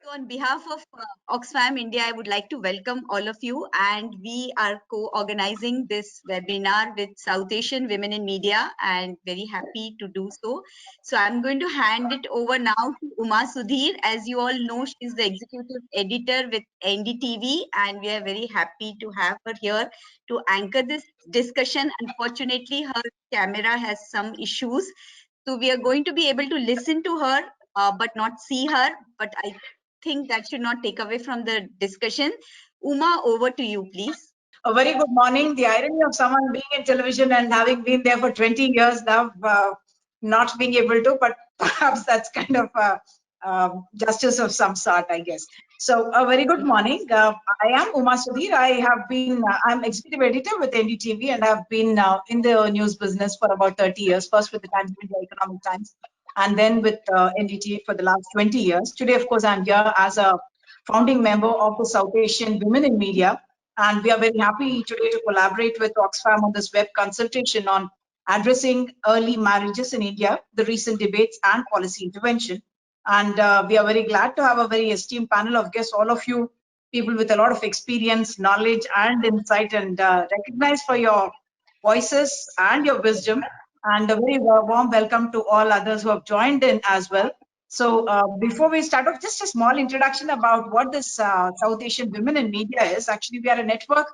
So on behalf of Oxfam India, I would like to welcome all of you, and we are co-organizing this webinar with South Asian Women in Media, and very happy to do so. So I'm going to hand it over now to Uma Sudhir. As you all know, she's the executive editor with NDTV, and we are very happy to have her here to anchor this discussion. Unfortunately, her camera has some issues, so we are going to be able to listen to her but not see her. But I think that should not take away from the discussion. Uma, over to you, please. A very good morning. The irony of someone being in television and having been there for 20 years now, not being able to, but perhaps that's kind of justice of some sort, I guess. So a very good morning. I am Uma Sudhir. I'm executive editor with NDTV, and I've been in the news business for about 30 years, first with the Times of India Economic Times, and then with NDTV for the last 20 years. Today, of course, I'm here as a founding member of the South Asian Women in Media. And we are very happy today to collaborate with Oxfam on this web consultation on addressing early marriages in India, the recent debates and policy intervention. And we are very glad to have a very esteemed panel of guests, all of you people with a lot of experience, knowledge and insight, and recognized for your voices and your wisdom. And a very warm welcome to all others who have joined in as well. So before we start off, just a small introduction about what this South Asian Women in Media is. Actually, we are a network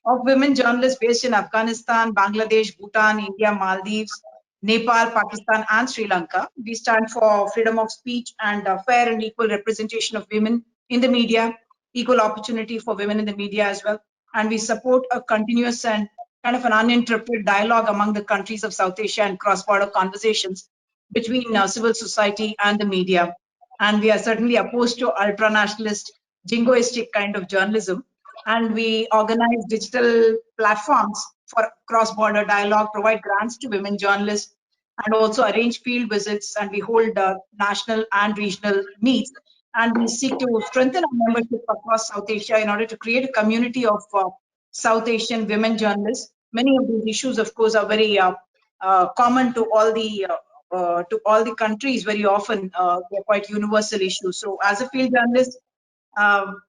of women journalists based in Afghanistan, Bangladesh, Bhutan, India, Maldives, Nepal, Pakistan, and Sri Lanka. We stand for freedom of speech and fair and equal representation of women in the media, equal opportunity for women in the media as well. And we support a continuous and kind of an uninterrupted dialogue among the countries of South Asia and cross-border conversations between civil society and the media. And we are certainly opposed to ultra-nationalist, jingoistic kind of journalism. And we organize digital platforms for cross-border dialogue, provide grants to women journalists, and also arrange field visits, and we hold national and regional meets. And we seek to strengthen our membership across South Asia in order to create a community of South Asian women journalists. Many of these issues, of course, are very common to all the countries. Very often they're quite universal issues. So as a field journalist,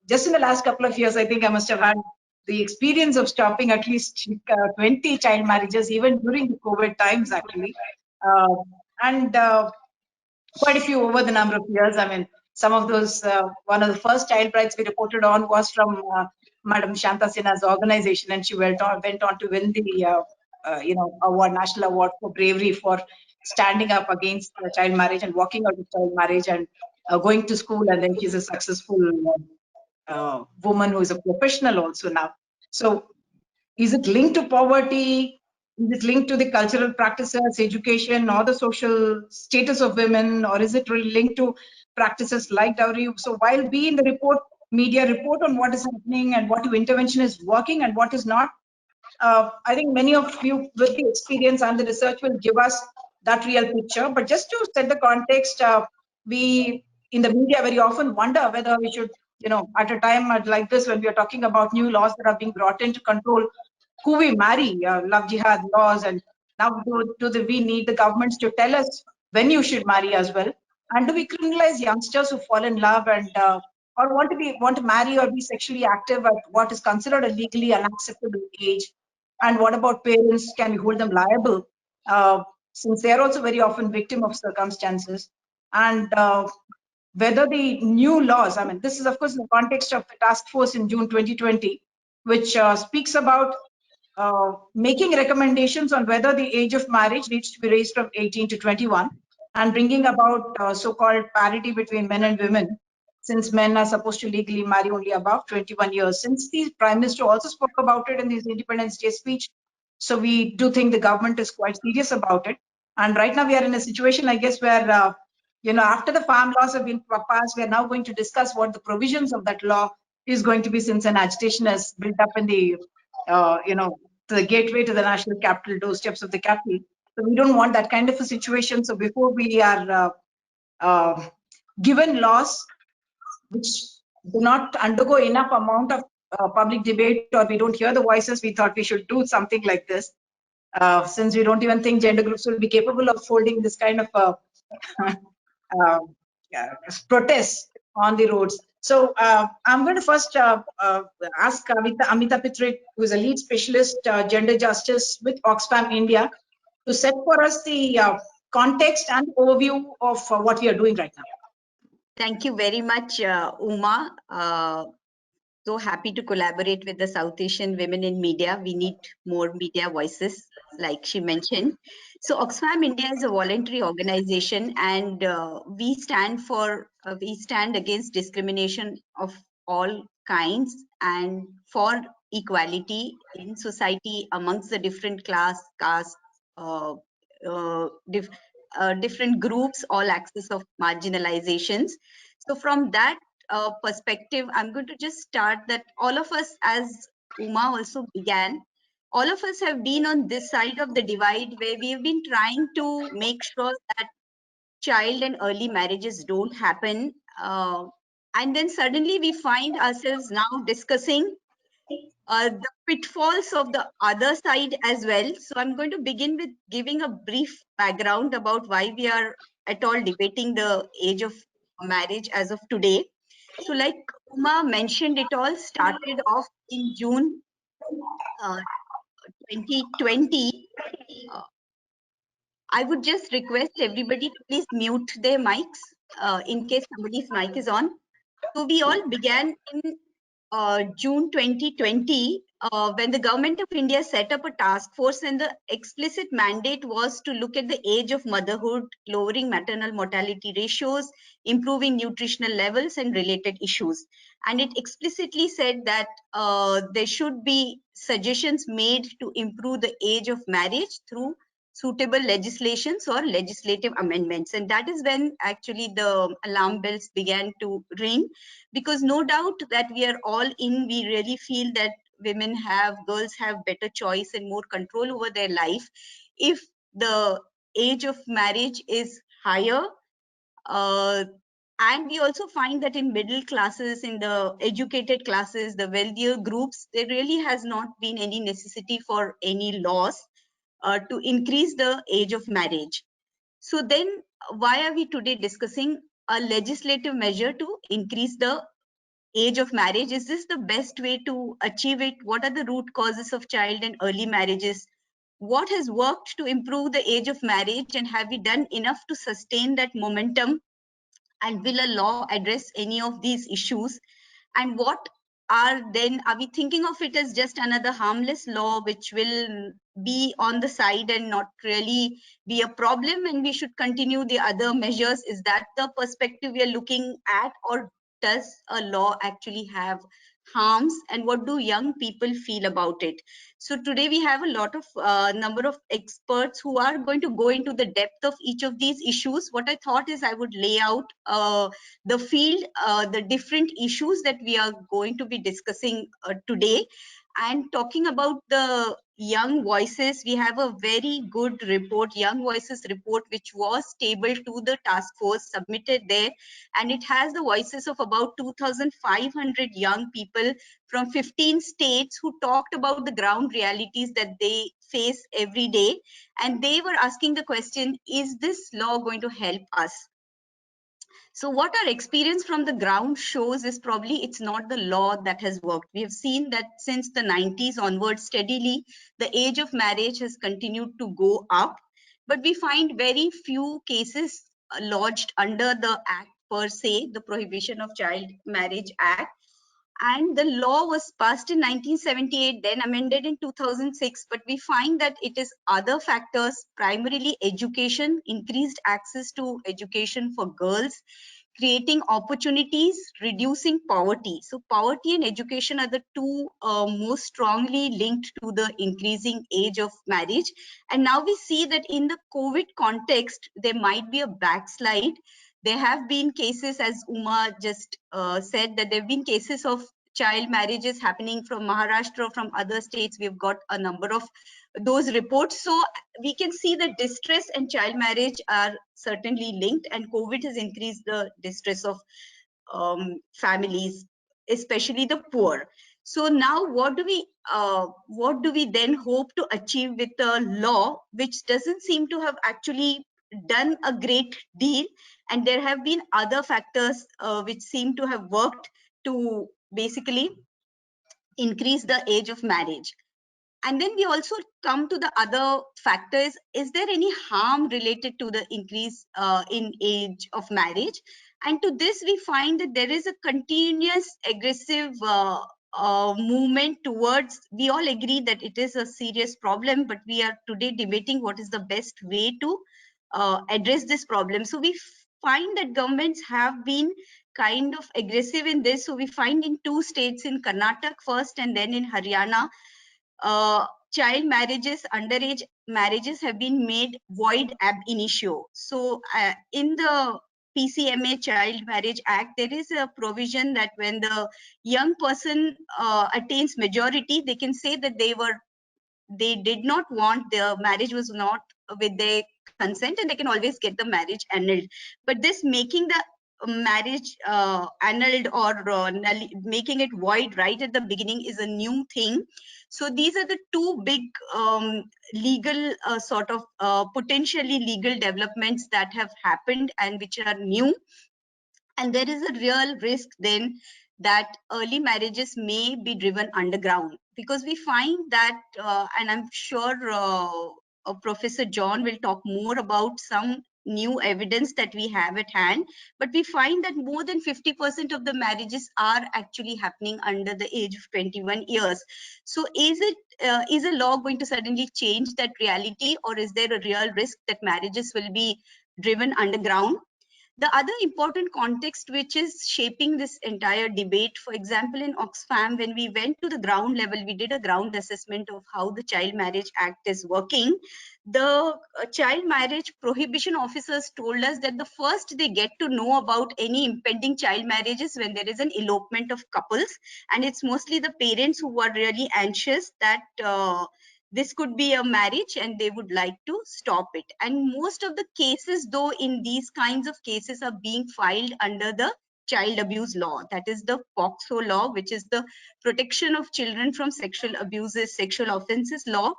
just in the last couple of years, I think I must have had the experience of stopping at least 20 child marriages, even during the COVID times, actually. And quite a few over the number of years. I mean, some of those, one of the first child brides we reported on was from Madam Shanta Sinha's organization, and she went on to win the award, national award for bravery for standing up against child marriage and walking out of child marriage and going to school, and then she's a successful woman who is a professional also now. So is it linked to poverty? Is it linked to the cultural practices, education, or the social status of women, or is it really linked to practices like dowry? So while we in the media report on what is happening and what intervention is working and what is not, I think many of you with the experience and the research will give us that real picture. But just to set the context, we in the media very often wonder whether we should, at a time like this when we are talking about new laws that are being brought in to control who we marry, love jihad laws, and now we need the governments to tell us when you should marry as well? And do we criminalize youngsters who fall in love and or want to marry or be sexually active at what is considered a legally unacceptable age? And what about parents? Can we hold them liable? Since they are also very often victim of circumstances. And whether the new laws, I mean, this is of course in the context of the task force in June 2020, which speaks about making recommendations on whether the age of marriage needs to be raised from 18 to 21 and bringing about so-called parity between men and women, since men are supposed to legally marry only above 21 years. Since the Prime Minister also spoke about it in his Independence Day speech, so we do think the government is quite serious about it. And right now we are in a situation, I guess, where after the farm laws have been passed, we are now going to discuss what the provisions of that law is going to be, since an agitation has built up in the to the gateway to the national capital, doorsteps of the capital. So we don't want that kind of a situation. So before we are given laws which do not undergo enough amount of public debate, or we don't hear the voices, we thought we should do something like this. Since we don't even think gender groups will be capable of holding this kind of protest on the roads. So I'm going to first ask Amita Pitrit, who is a lead specialist gender justice with Oxfam India, to set for us the context and overview of what we are doing right now. Thank you very much, Uma. So happy to collaborate with the South Asian Women in Media. We need more media voices, like she mentioned. So Oxfam India is a voluntary organization, and we stand against discrimination of all kinds and for equality in society amongst the different class, caste, uh, uh, dif- different groups, all axes of marginalizations. So from that perspective, I'm going to just start that all of us, as Uma also began, all of us have been on this side of the divide where we've been trying to make sure that child and early marriages don't happen. And then suddenly we find ourselves now discussing the pitfalls of the other side as well. So I'm going to begin with giving a brief background about why we are at all debating the age of marriage as of today. So like Uma mentioned, it all started off in June 2020. Uh, I would just request everybody to please mute their mics in case somebody's mic is on. So we all began in June 2020 when the government of India set up a task force, and the explicit mandate was to look at the age of motherhood, lowering maternal mortality ratios, improving nutritional levels and related issues. And it explicitly said that there should be suggestions made to improve the age of marriage through suitable legislations or legislative amendments. And that is when actually the alarm bells began to ring, because no doubt that we are all in, we really feel that girls have better choice and more control over their life if the age of marriage is higher. uh, and we also find that in middle classes, in the educated classes, the wealthier groups, there really has not been any necessity for any laws to increase the age of marriage. So then why are we today discussing a legislative measure to increase the age of marriage? Is this the best way to achieve it? What are the root causes of child and early marriages? What has worked to improve the age of marriage, and have we done enough to sustain that momentum? And will a law address any of these issues? And what are we thinking of it as just another harmless law which will be on the side and not really be a problem, and we should continue the other measures? Is that the perspective we are looking at, or does a law actually have harms, and what do young people feel about it? So today we have a lot of number of experts who are going to go into the depth of each of these issues. What I thought is I would lay out the field, the different issues that we are going to be discussing today. And talking about the young voices, we have a very good report, Young Voices report, which was tabled to the task force, submitted there. And it has the voices of about 2,500 young people from 15 states who talked about the ground realities that they face every day. And they were asking the question, is this law going to help us? So what our experience from the ground shows is probably it's not the law that has worked. We have seen that since the 90s onwards, steadily, the age of marriage has continued to go up. But we find very few cases lodged under the act per se, the Prohibition of Child Marriage Act. And the law was passed in 1978, then amended in 2006. But we find that it is other factors, primarily education, increased access to education for girls, creating opportunities, reducing poverty. So poverty and education are the two most strongly linked to the increasing age of marriage. And now we see that in the COVID context, there might be a backslide. There have been cases, as Uma just said, that there have been cases of child marriages happening from Maharashtra, from other states. We've got a number of those reports. So we can see that distress and child marriage are certainly linked, and COVID has increased the distress of families, especially the poor. So now what do we then hope to achieve with a law which doesn't seem to have actually done a great deal, and there have been other factors which seem to have worked to basically increase the age of marriage. And then we also come to the other factors. Is there any harm related to the increase in age of marriage? And to this, we find that there is a continuous aggressive movement towards, we all agree that it is a serious problem, but we are today debating what is the best way to address this problem. So we find that governments have been kind of aggressive in this. So we find in 2 states, in Karnataka first and then in Haryana, child marriages, underage marriages have been made void ab initio. So in the PCMA Child Marriage Act, there is a provision that when the young person attains majority, they can say that they did not want, their marriage was not with their consent, and they can always get the marriage annulled. But this making the marriage annulled or making it void right at the beginning is a new thing. So these are the 2 big legal sort of potentially legal developments that have happened and which are new. And there is a real risk then that early marriages may be driven underground, because we find that, and I'm sure Professor John will talk more about some new evidence that we have at hand, but we find that more than 50% of the marriages are actually happening under the age of 21 years. So is a law going to suddenly change that reality, or is there a real risk that marriages will be driven underground? The other important context which is shaping this entire debate, for example, in Oxfam, when we went to the ground level, we did a ground assessment of how the Child Marriage Act is working. The child marriage prohibition officers told us that the first they get to know about any impending child marriages when there is an elopement of couples, and it's mostly the parents who are really anxious that this could be a marriage and they would like to stop it. And most of the cases, though, in these kinds of cases are being filed under the child abuse law, that is the POCSO law, which is the Protection of Children from Sexual Abuses, Sexual Offences law,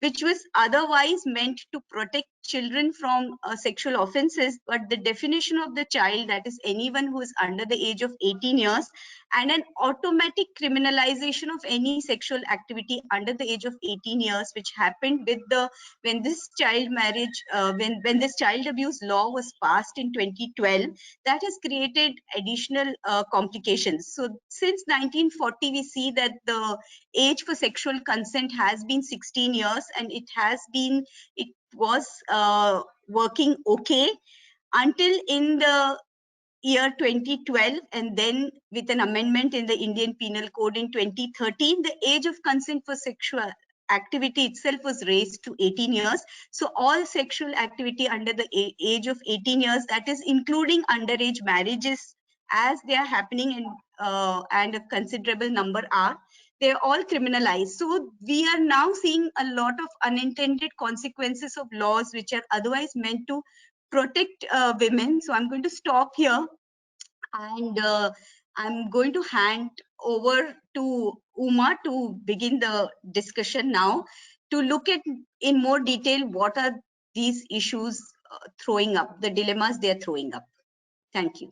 which was otherwise meant to protect children from sexual offences. But the definition of the child, that is anyone who is under the age of 18 years, and an automatic criminalization of any sexual activity under the age of 18 years, which happened with the, when this child marriage, when this child abuse law was passed in 2012, that has created additional complications. So since 1940, we see that the age for sexual consent has been 16 years, and it was working okay until in the year 2012, and then with an amendment in the Indian Penal Code in 2013, the age of consent for sexual activity itself was raised to 18 years. So all sexual activity under the age of 18 years, that is including underage marriages as they are happening, and a considerable number are, they're all criminalized. So we are now seeing a lot of unintended consequences of laws which are otherwise meant to protect women. So I'm going to stop here, and I'm going to hand over to Uma to begin the discussion now, to look at in more detail what are these issues throwing up, the dilemmas they are throwing up. Thank you.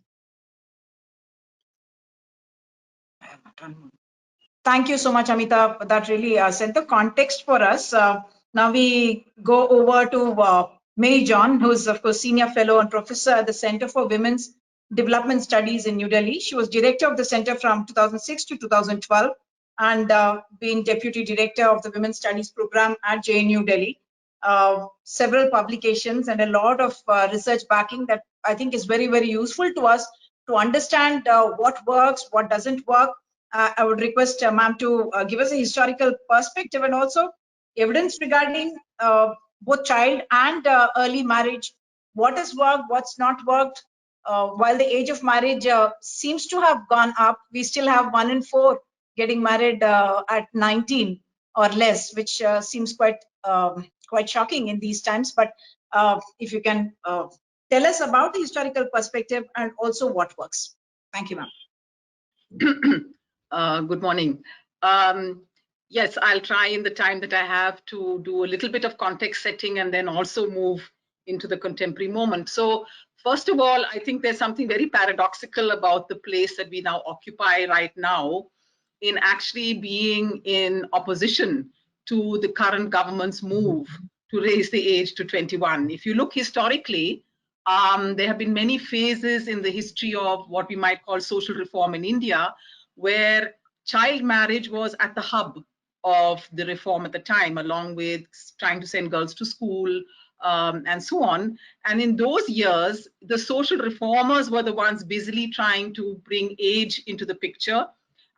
Thank you so much, Amita. That really set the context for us. Now we go over to May John, who is, of course, Senior Fellow and Professor at the Center for Women's Development Studies in New Delhi. She was Director of the Center from 2006 to 2012, and been Deputy Director of the Women's Studies Program at JNU Delhi. Several publications and a lot of research backing that I think is very, very useful to us to understand what works, what doesn't work. I would request ma'am to give us a historical perspective and also evidence regarding both child and early marriage. What has worked, what's not worked. While the age of marriage seems to have gone up, we still have 1 in 4 getting married at 19 or less, which seems quite shocking in these times. But if you can tell us about the historical perspective and also what works. Thank you, ma'am. Good morning. Yes, I'll try in the time that I have to do a little bit of context setting and then also move into the contemporary moment. So first of all, I think there's something very paradoxical about the place that we now occupy right now in actually being in opposition to the current government's move to raise the age to 21. If you look historically, there have been many phases in the history of what we might call social reform in India, where child marriage was at the hub of the reform at the time, along with trying to send girls to school, and so on. And in those years, the social reformers were the ones busily trying to bring age into the picture,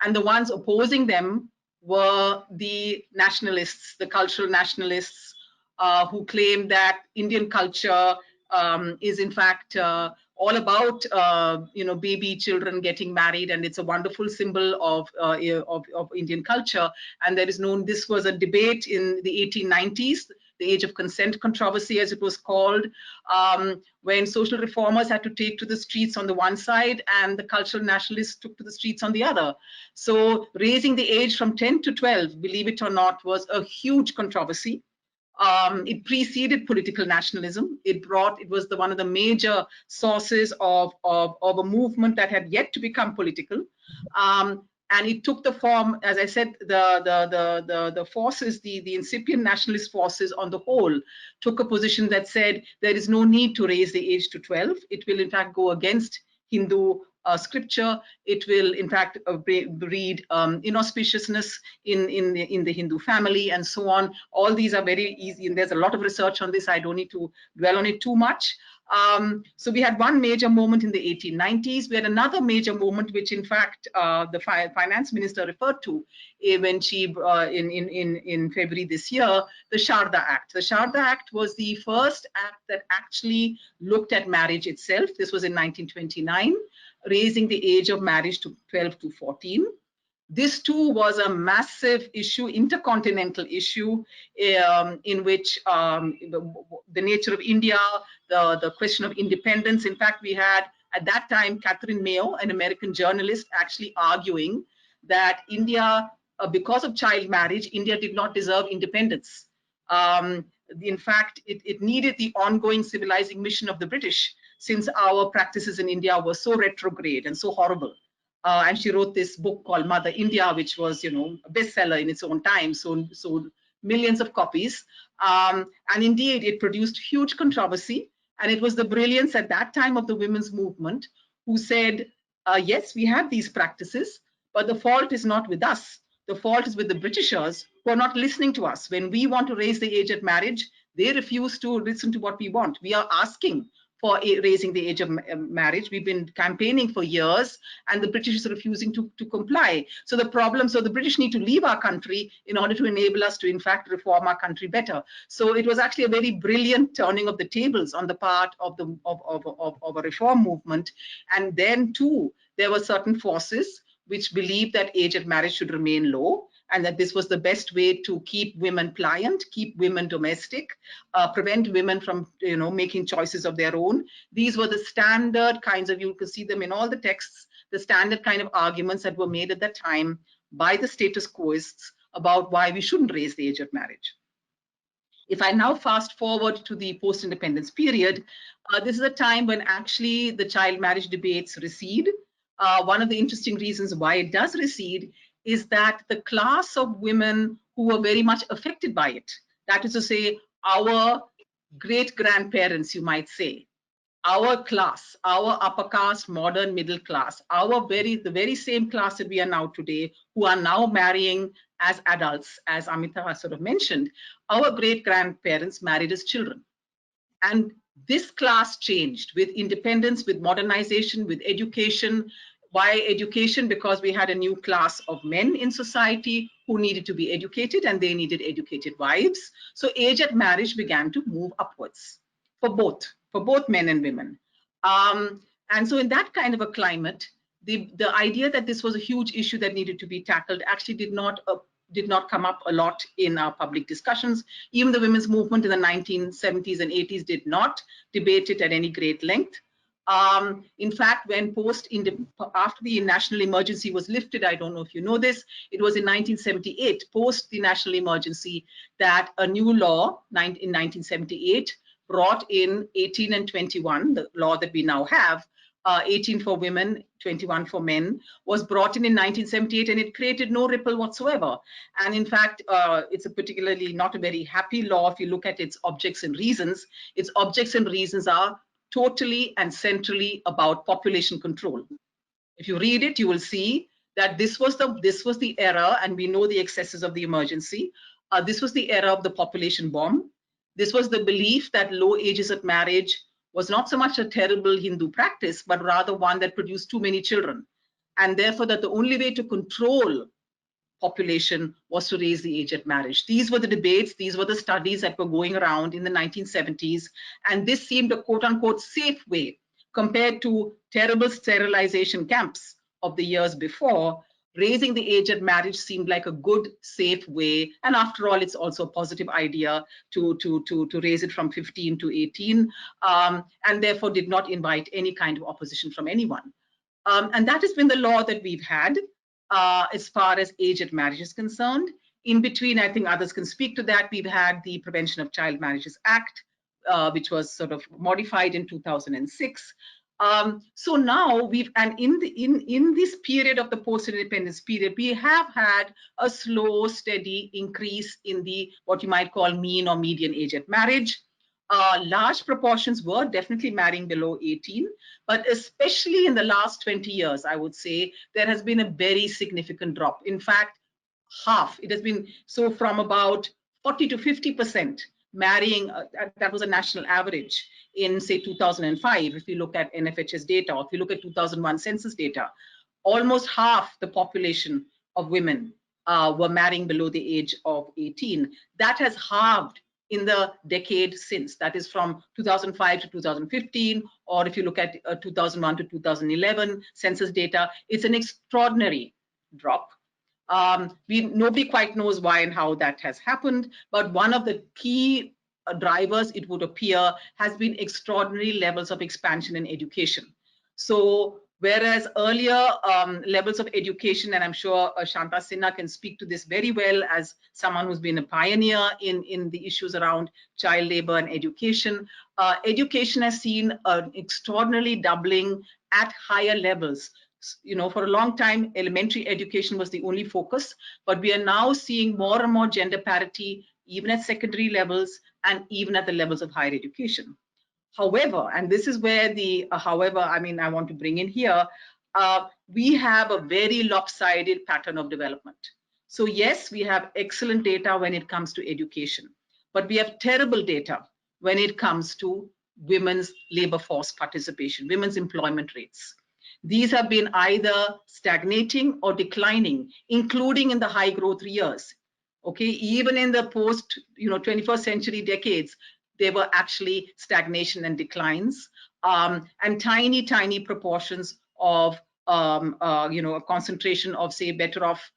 and the ones opposing them were the nationalists, the cultural nationalists, who claimed that Indian culture is in fact all about baby children getting married, and it's a wonderful symbol of Indian culture. And there is no, this was a debate in the 1890s, the age of consent controversy, as it was called, when social reformers had to take to the streets on the one side and the cultural nationalists took to the streets on the other. So raising the age from 10 to 12, believe it or not, was a huge controversy. It preceded political nationalism. It was one of the major sources of a movement that had yet to become political. And it took the form, as I said, the forces, the incipient nationalist forces on the whole, took a position that said there is no need to raise the age to 12. It will in fact go against Hindu scripture. It will in fact breed inauspiciousness in the Hindu family and so on. All these are very easy, and there's a lot of research on this. I don't need to dwell on it too much. So we had one major moment in the 1890s. We had another major moment, which in fact the finance minister referred to when she in February this year, the Shanta Act. The Shanta Act was the first act that actually looked at marriage itself. This was in 1929, raising the age of marriage to 12 to 14. This too was a massive issue, intercontinental issue, in which the nature of India, the question of independence. In fact, we had at that time Catherine Mayo, an American journalist, actually arguing that India, because of child marriage, India did not deserve independence. In fact, it needed the ongoing civilizing mission of the British, since our practices in India were so retrograde and so horrible. And she wrote this book called Mother India, which was, a bestseller in its own time, sold millions of copies. And indeed, it produced huge controversy. And it was the brilliance at that time of the women's movement who said, yes, we have these practices, but the fault is not with us. The fault is with the Britishers who are not listening to us. When we want to raise the age of marriage, they refuse to listen to what we want. We are asking for raising the age of marriage. We've been campaigning for years, and the British is refusing to comply. So the British need to leave our country in order to enable us to, in fact, reform our country better. So it was actually a very brilliant turning of the tables on the part of a reform movement. And then too, there were certain forces which believed that age of marriage should remain low, and that this was the best way to keep women pliant, keep women domestic, prevent women from making choices of their own. These were the standard kinds of, you can see them in all the texts, the standard kind of arguments that were made at that time by the status quoists about why we shouldn't raise the age of marriage. If I now fast forward to the post-independence period, this is a time when actually the child marriage debates recede. One of the interesting reasons why it does recede is that the class of women who were very much affected by it, that is to say, our great-grandparents, you might say, our class, our upper caste, modern middle class, the very same class that we are now today, who are now marrying as adults, as Amita sort of mentioned, our great-grandparents married as children. And this class changed with independence, with modernization, with education. Why education? Because we had a new class of men in society who needed to be educated, and they needed educated wives. So age at marriage began to move upwards for both men and women. And so in that kind of a climate, the idea that this was a huge issue that needed to be tackled actually did not come up a lot in our public discussions. Even the women's movement in the 1970s and 80s did not debate it at any great length. In fact, when after the national emergency was lifted, I don't know if you know this, it was in 1978, post the national emergency, that a new law in 1978 brought in 18 and 21, the law that we now have, 18 for women, 21 for men, was brought in 1978, and it created no ripple whatsoever. And in fact, it's a particularly not a very happy law if you look at its objects and reasons. Its objects and reasons are totally and centrally about population control. If you read it, you will see that this was the era, and we know the excesses of the emergency. This was the era of the population bomb. This was the belief that low ages of marriage was not so much a terrible Hindu practice, but rather one that produced too many children. And therefore, that the only way to control population was to raise the age at marriage. These were the debates, these were the studies that were going around in the 1970s. And this seemed a quote unquote safe way compared to terrible sterilization camps of the years before. Raising the age at marriage seemed like a good, safe way. And after all, it's also a positive idea to raise it from 15 to 18, and therefore did not invite any kind of opposition from anyone. And that has been the law that we've had as far as age at marriage is concerned. In between, I think others can speak to that, we've had the Prevention of Child Marriages Act, which was sort of modified in 2006. So now in this period of the post-independence period, we have had a slow, steady increase in the what you might call mean or median age at marriage. Large proportions were definitely marrying below 18, but especially in the last 20 years, I would say, there has been a very significant drop. In fact, half. It has been so from about 40 to 50% marrying, that was a national average in say 2005, if you look at NFHS data, or if you look at 2001 census data, almost half the population of women were marrying below the age of 18. That has halved in the decade since, that is from 2005 to 2015, or if you look at 2001 to 2011 census data, it's an extraordinary drop. Nobody quite knows why and how that has happened, but one of the key drivers, it would appear, has been extraordinary levels of expansion in education. So whereas earlier levels of education, and I'm sure Shanta Sinha can speak to this very well as someone who's been a pioneer in the issues around child labor and education, education has seen an extraordinarily doubling at higher levels. You know, for a long time, elementary education was the only focus, but we are now seeing more and more gender parity, even at secondary levels and even at the levels of higher education. However, and this is where the however, I mean, I want to bring in here, we have a very lopsided pattern of development. So yes, we have excellent data when it comes to education, but we have terrible data when it comes to women's labor force participation, women's employment rates. These have been either stagnating or declining, including in the high growth years. Okay, even in the post 21st century decades, there were actually stagnation and declines, and tiny proportions of a concentration of, say, better off,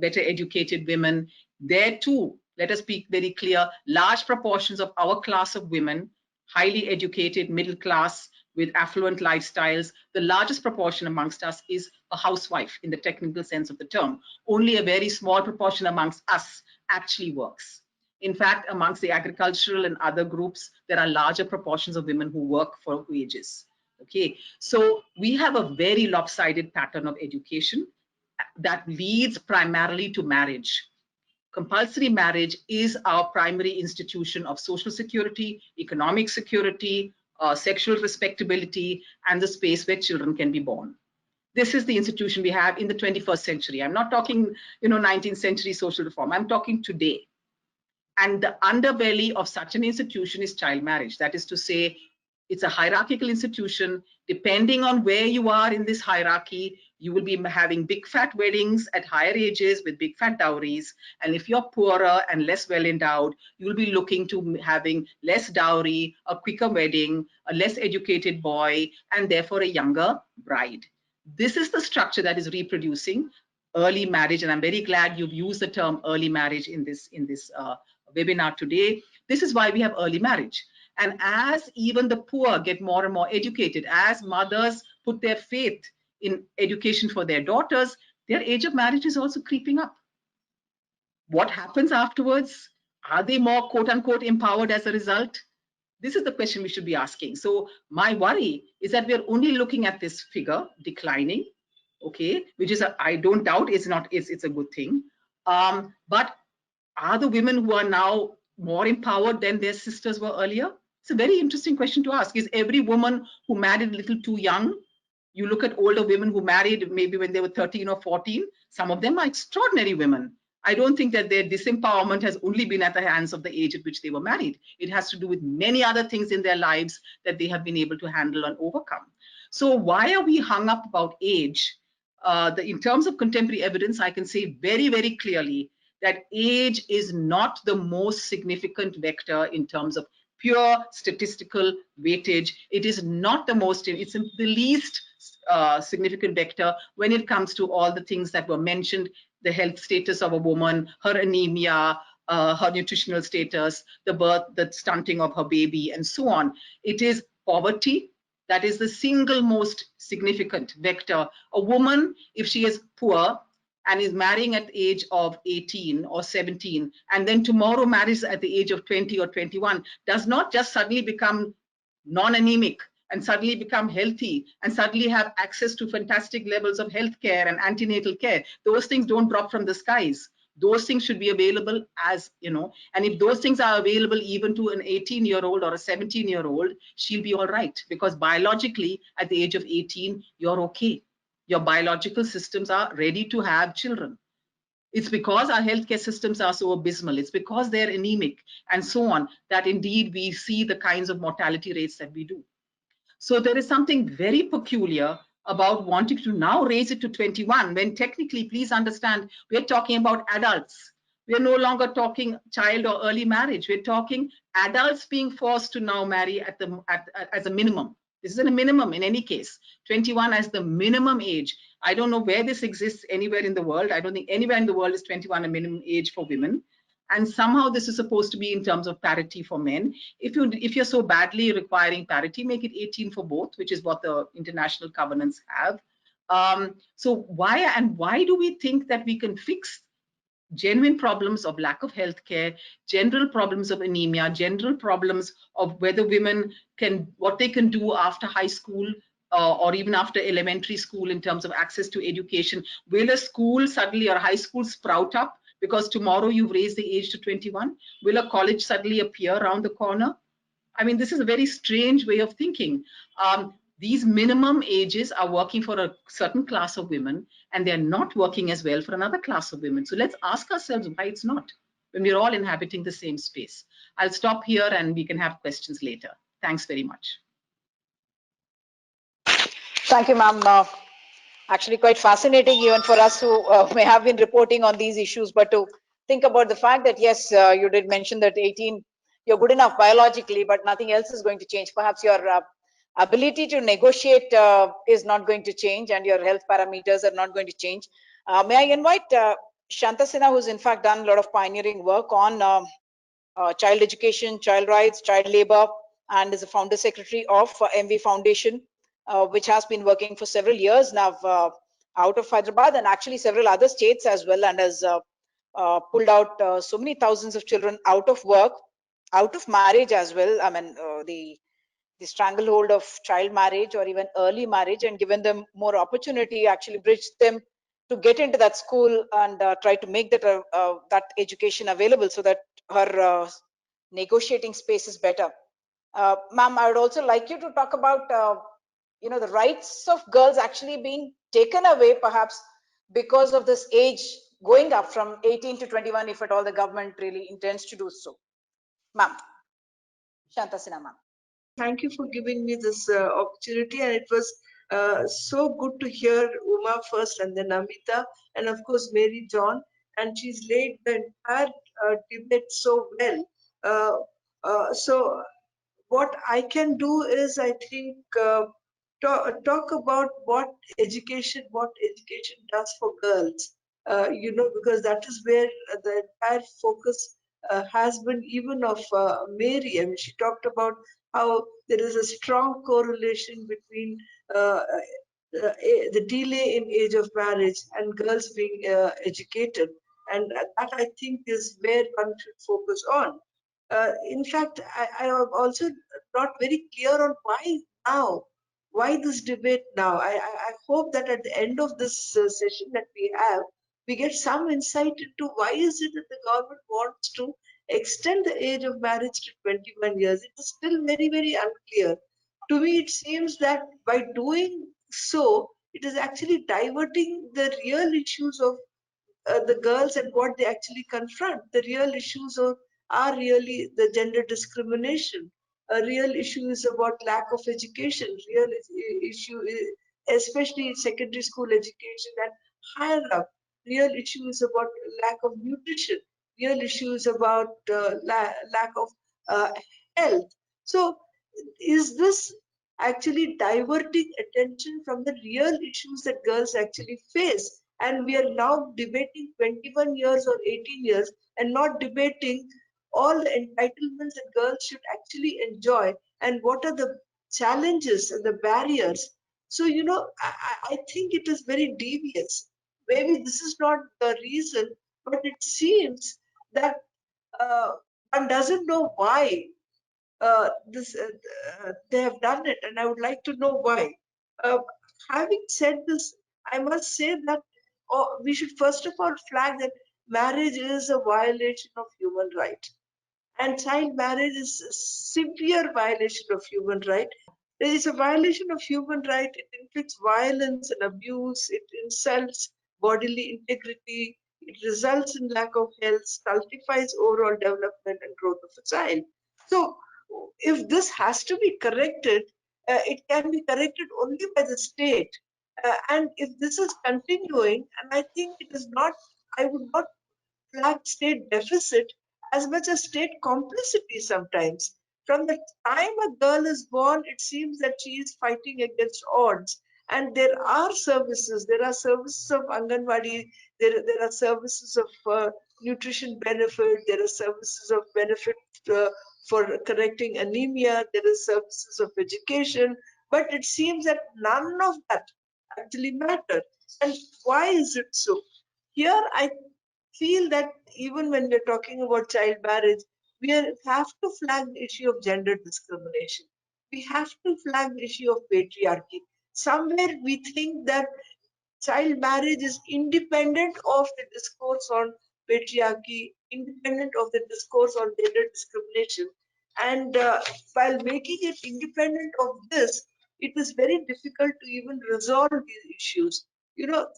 better educated women. There too, let us be very clear, large proportions of our class of women, highly educated, middle class, with affluent lifestyles, the largest proportion amongst us is a housewife in the technical sense of the term. Only a very small proportion amongst us actually works. In fact, amongst the agricultural and other groups, there are larger proportions of women who work for wages. Okay, so we have a very lopsided pattern of education that leads primarily to marriage. Compulsory marriage is our primary institution of social security, economic security, sexual respectability, and the space where children can be born. This is the institution we have in the 21st century. I'm not talking, 19th century social reform. I'm talking today. And the underbelly of such an institution is child marriage. That is to say, it's a hierarchical institution. Depending on where you are in this hierarchy, you will be having big fat weddings at higher ages with big fat dowries. And if you're poorer and less well endowed, you'll be looking to having less dowry, a quicker wedding, a less educated boy, and therefore a younger bride. This is the structure that is reproducing early marriage. And I'm very glad you've used the term early marriage in this webinar today. This is why we have early marriage. And as even the poor get more and more educated, as mothers put their faith in education for their daughters, their age of marriage is also creeping up. What happens afterwards? Are they more quote unquote empowered as a result? This is the question we should be asking. So my worry is that we're only looking at this figure declining, okay, which is I don't doubt it's a good thing. But are the women who are now more empowered than their sisters were earlier? It's a very interesting question to ask. Is every woman who married a little too young? You look at older women who married maybe when they were 13 or 14, some of them are extraordinary women. I don't think that their disempowerment has only been at the hands of the age at which they were married. It has to do with many other things in their lives that they have been able to handle and overcome. So why are we hung up about age? In terms of contemporary evidence, I can say very, very clearly that age is not the most significant vector in terms of pure statistical weightage. It is not the most, it's the least significant vector when it comes to all the things that were mentioned, the health status of a woman, her anemia, her nutritional status, the stunting of her baby, and so on. It is poverty. That is the single most significant vector. A woman, if she is poor and is marrying at the age of 18 or 17, and then tomorrow marries at the age of 20 or 21, does not just suddenly become non-anemic and suddenly become healthy and suddenly have access to fantastic levels of health care and antenatal care. Those things don't drop from the skies. Those things should be available as, and if those things are available even to an 18-year-old or a 17-year-old, she'll be all right, because biologically at the age of 18, you're okay. Your biological systems are ready to have children. It's because our healthcare systems are so abysmal, it's because they're anemic and so on, that indeed we see the kinds of mortality rates that we do. So there is something very peculiar about wanting to now raise it to 21, when technically, please understand, we're talking about adults. We're no longer talking child or early marriage. We're talking adults being forced to now marry as a minimum. This is a minimum in any case, 21 as the minimum age. I don't know where this exists anywhere in the world. I don't think anywhere in the world is 21 a minimum age for women. And somehow this is supposed to be in terms of parity for men. If you're so badly requiring parity, make it 18 for both, which is what the international covenants have. So why do we think that we can fix genuine problems of lack of healthcare, general problems of anemia, general problems of whether women what they can do after high school or even after elementary school in terms of access to education? Will a school suddenly or high school sprout up because tomorrow you've raised the age to 21? Will a college suddenly appear around the corner? I mean, this is a very strange way of thinking. These minimum ages are working for a certain class of women, and they're not working as well for another class of women. So let's ask ourselves why it's not, when we're all inhabiting the same space. I'll stop here and we can have questions later. Thanks very much. Thank you, ma'am. Actually, quite fascinating even for us who may have been reporting on these issues, but to think about the fact that, yes, you did mention that 18, you're good enough biologically, but nothing else is going to change. Perhaps your ability to negotiate is not going to change, and your health parameters are not going to change. May I invite Shanta Sinha, who's in fact done a lot of pioneering work on child education, child rights, child labor, and is a founder secretary of MV Foundation, which has been working for several years now out of Hyderabad and actually several other states as well, and has pulled out so many thousands of children out of work, out of marriage as well. I mean, the stranglehold of child marriage or even early marriage, and given them more opportunity, actually bridged them to get into that school and try to make that education available so that her negotiating space is better. Ma'am, I would also like you to talk about the rights of girls actually being taken away, perhaps because of this age going up from 18 to 21, if at all the government really intends to do so. Ma'am, Shanta Sinha, ma'am. Thank you for giving me this opportunity, and it was so good to hear Uma first and then Amita, and of course Mary John, and she's laid the entire debate so well. So what I can do is, I think, talk about what education does for girls, because that is where the entire focus has been, even of Mary. I mean, she talked about how there is a strong correlation between the delay in age of marriage and girls being educated, and that I think is where one should focus on. In fact, I am also not very clear on why now, why this debate now. I hope that at the end of this session that we have, we get some insight into why is it that the government wants to extend the age of marriage to 21 years. It is still very, very unclear. To me, it seems that by doing so, it is actually diverting the real issues of the girls and what they actually confront. The real issues are really the gender discrimination. A real issue is about lack of education. Real issue is especially in secondary school education and higher up. Real issue is about lack of nutrition. Real issue is about lack of uh, health. So, is this actually diverting attention from the real issues that girls actually face? And we are now debating 21 years or 18 years and not debating all the entitlements that girls should actually enjoy and what are the challenges and the barriers. So, I think it is very devious. Maybe this is not the reason, but it seems that uh, one doesn't know why this they have done it, and I would like to know why. Uh, Having said this, I must say that we should first of all flag that marriage is a violation of human right, and child marriage is a severe violation of human right. It is a violation of human right. It inflicts violence and abuse. It insults bodily integrity. It results in lack of health, stultifies overall development and growth of a child. So, if this has to be corrected, it can be corrected only by the state. And if this is continuing, and I think it is not, I would not flag state deficit as much as state complicity sometimes. From the time a girl is born, it seems that she is fighting against odds. And there are services of Anganwadi, there are services of nutrition benefit, there are services of benefit uh, for correcting anemia, there are services of education, but it seems that none of that actually matter. And why is it so? Here, I feel that even when we're talking about child marriage, have to flag the issue of gender discrimination. We have to flag the issue of patriarchy. Somewhere we think that child marriage is independent of the discourse on patriarchy, independent of the discourse on gender discrimination. And while making it independent of this, it is very difficult to even resolve these issues.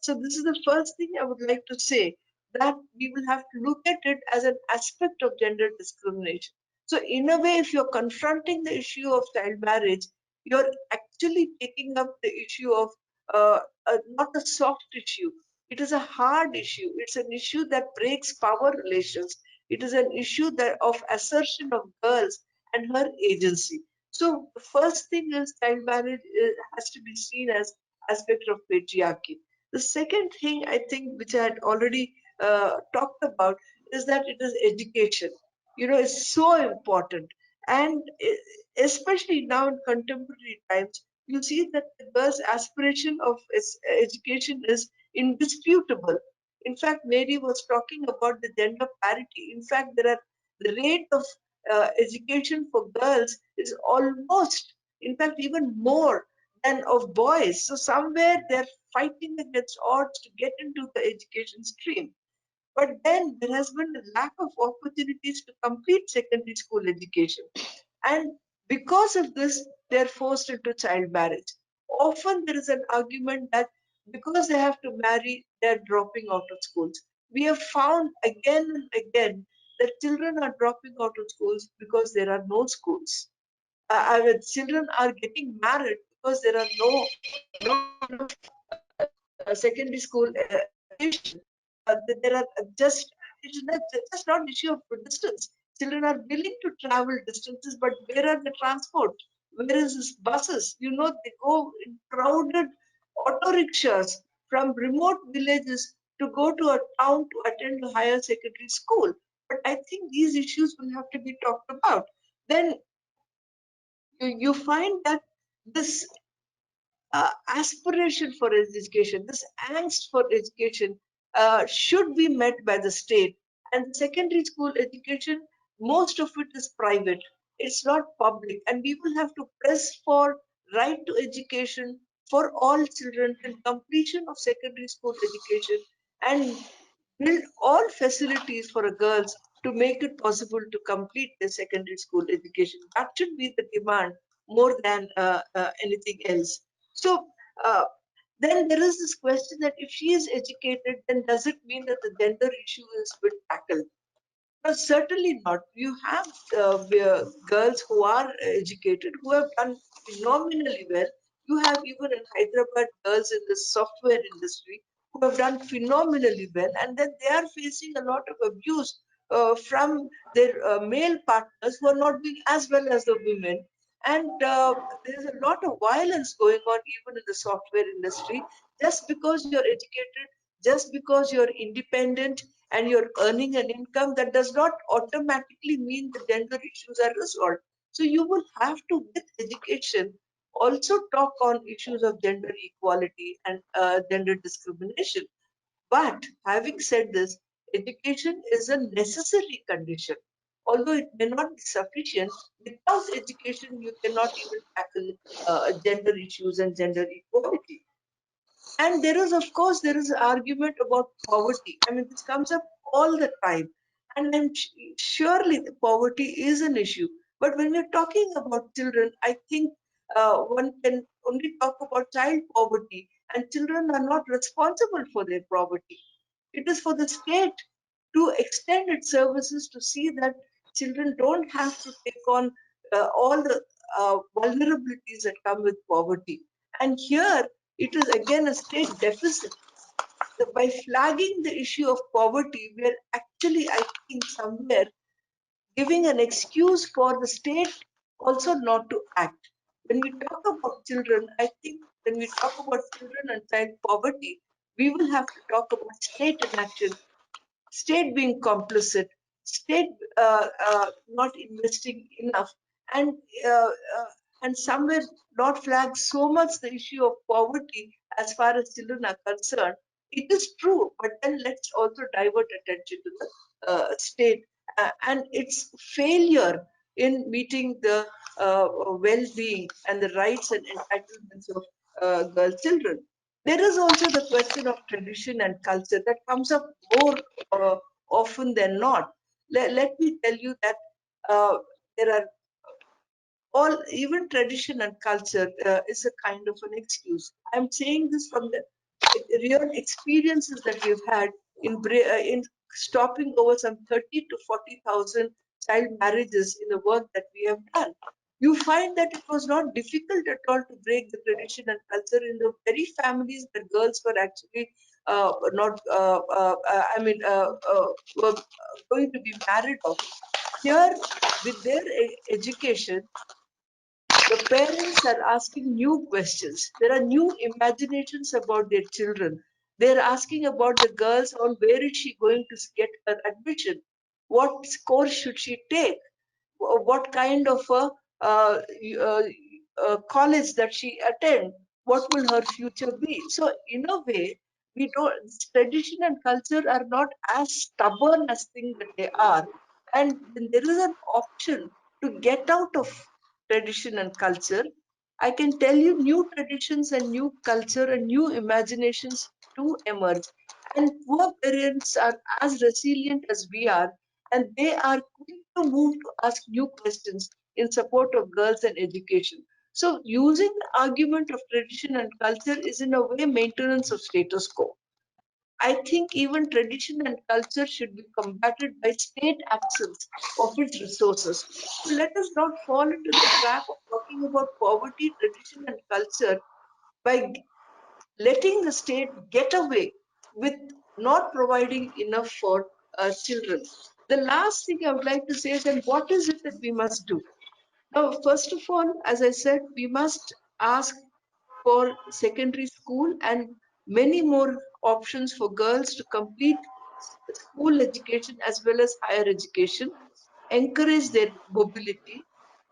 So this is the first thing I would like to say, that we will have to look at it as an aspect of gender discrimination. So, in a way, if you're confronting the issue of child marriage, you're actually taking up the issue of uh, not a soft issue. It is a hard issue. It's an issue that breaks power relations. It is an issue that of assertion of girls and her agency. So the first thing is child marriage has to be seen as aspect of patriarchy. The second thing I think, which I had already talked about, is that it is education. It's so important, and especially now in contemporary times, you see that the girl's aspiration of education is indisputable. In fact, Mary was talking about the gender parity. In fact, the rate of education for girls is almost, in fact, even more than of boys. So somewhere they're fighting against odds to get into the education stream. But then there has been a lack of opportunities to complete secondary school education. And because of this, they're forced into child marriage. Often there is an argument that because they have to marry, they're dropping out of schools. We have found again and again that children are dropping out of schools because there are no schools. Children are getting married because there are no secondary school education. There are it's just not an issue of distance. Children are willing to travel distances, but where are the transport? Where is this buses? They go in crowded auto rickshaws from remote villages to go to a town to attend a higher secondary school. But I think these issues will have to be talked about. Then you find that this aspiration for education, this angst for education should be met by the state. And secondary school education most of it is private. It's not public, and we will have to press for right to education for all children till completion of secondary school education, and build all facilities for girls to make it possible to complete their secondary school education. That should be the demand more than anything else. So uh, then there is this question that if she is educated, then does it mean that the gender issue is been tackled? No, certainly not. You have girls who are educated, who have done phenomenally well. You have even in Hyderabad girls in the software industry who have done phenomenally well, and then they are facing a lot of abuse from their male partners who are not doing as well as the women. And there's a lot of violence going on even in the software industry. Just because you're educated, just because you're independent, and you're earning an income, that does not automatically mean the gender issues are resolved. So you will have to, with education, also talk on issues of gender equality and gender discrimination. But having said this, education is a necessary condition. Although it may not be sufficient, without education, you cannot even tackle gender issues and gender equality. And there is, of course, there is an argument about poverty. I mean, this comes up all the time. And surely the poverty is an issue. But when we're talking about children, I think one can only talk about child poverty, and children are not responsible for their poverty. It is for the state to extend its services to see that children don't have to take on all the vulnerabilities that come with poverty. And here it is again a state deficit. By flagging the issue of poverty, we are actually, I think, somewhere giving an excuse for the state also not to act. When we talk about children, I think when we talk about children and child poverty, we will have to talk about state inaction, state being complicit, state not investing enough, and uh, uh, and somewhere not flag so much the issue of poverty as far as children are concerned. It is true, but then let's also divert attention to the state and its failure in meeting the well-being and the rights and entitlements of girl children. There is also the question of tradition and culture that comes up more uh, often than not. Let me tell you that there are all, even tradition and culture is a kind of an excuse. I'm saying this from the real experiences that we've had in stopping over some 30 to 40,000 child marriages in the work that we have done. You find that it was not difficult at all to break the tradition and culture in the very families that girls were actually not, I mean, were going to be married off. Here, with their education, the parents are asking new questions. There are new imaginations about their children. They're asking about the girls on where is she going to get her admission? What course should she take? What kind of a uh, college that she attend? What will her future be? So in a way, we don't, tradition and culture are not as stubborn as things that they are. And when there is an option to get out of tradition and culture, I can tell you new traditions and new culture and new imaginations do emerge. And poor parents are as resilient as we are, and they are quick to move to ask new questions in support of girls and education. So, using the argument of tradition and culture is in a way maintenance of status quo. I think even tradition and culture should be combated by state access of its resources. So let us not fall into the trap of talking about poverty, tradition, and culture by letting the state get away with not providing enough for children. The last thing I would like to say is, then what is it that we must do? Now, first of all, as I said, we must ask for secondary school and many more options for girls to complete school education as well as higher education, encourage their mobility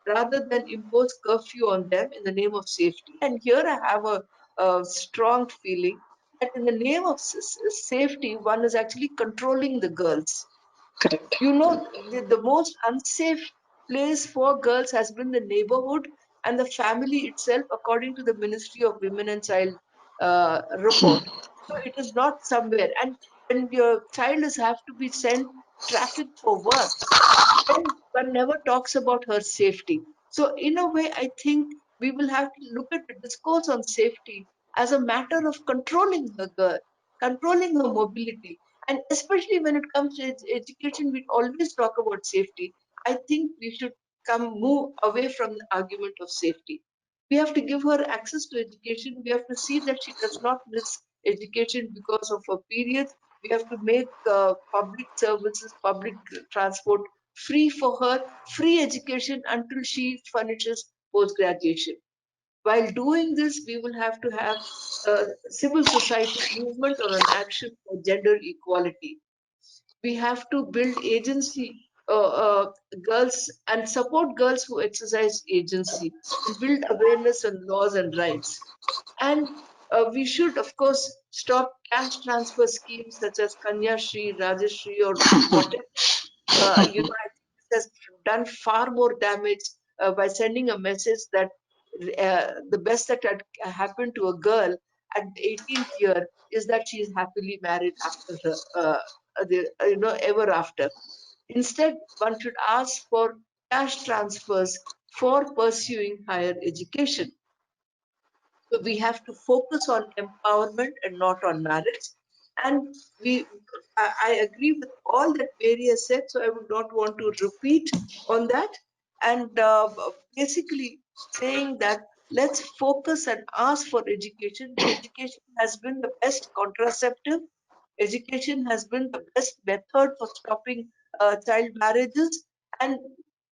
rather than impose curfew on them in the name of safety. And here I have a strong feeling that in the name of safety, one is actually controlling the girls. Correct. You know, the most unsafe place for girls has been the neighborhood and the family itself, according to the Ministry of Women and Child report. So it is not somewhere. And when your child is have to be sent traffic for work, then one never talks about her safety. So, in a way, I think we will have to look at the discourse on safety as a matter of controlling the girl, controlling her mobility. And especially when it comes to education, we always talk about safety. I think we should move away from the argument of safety. We have to give her access to education. We have to see that she does not miss education because of her periods. We have to make public services, public transport free for her, free education until she finishes post graduation. While doing this, we will have to have a civil society movement or an action for gender equality. We have to build agency, girls, and support girls who exercise agency and build awareness on laws and rights. And we should, of course, stop cash transfer schemes such as Kanya Shri, Rajashri, or whatever. I think this has done far more damage by sending a message that the best that had happened to a girl at the 18th year is that she is happily married after her, ever after. Instead, one should ask for cash transfers for pursuing higher education. So we have to focus on empowerment and not on marriage. And I agree with all that Mary has said, so I would not want to repeat on that. And basically saying that let's focus and ask for education. Education has been the best contraceptive. Education has been the best method for stopping child marriages. And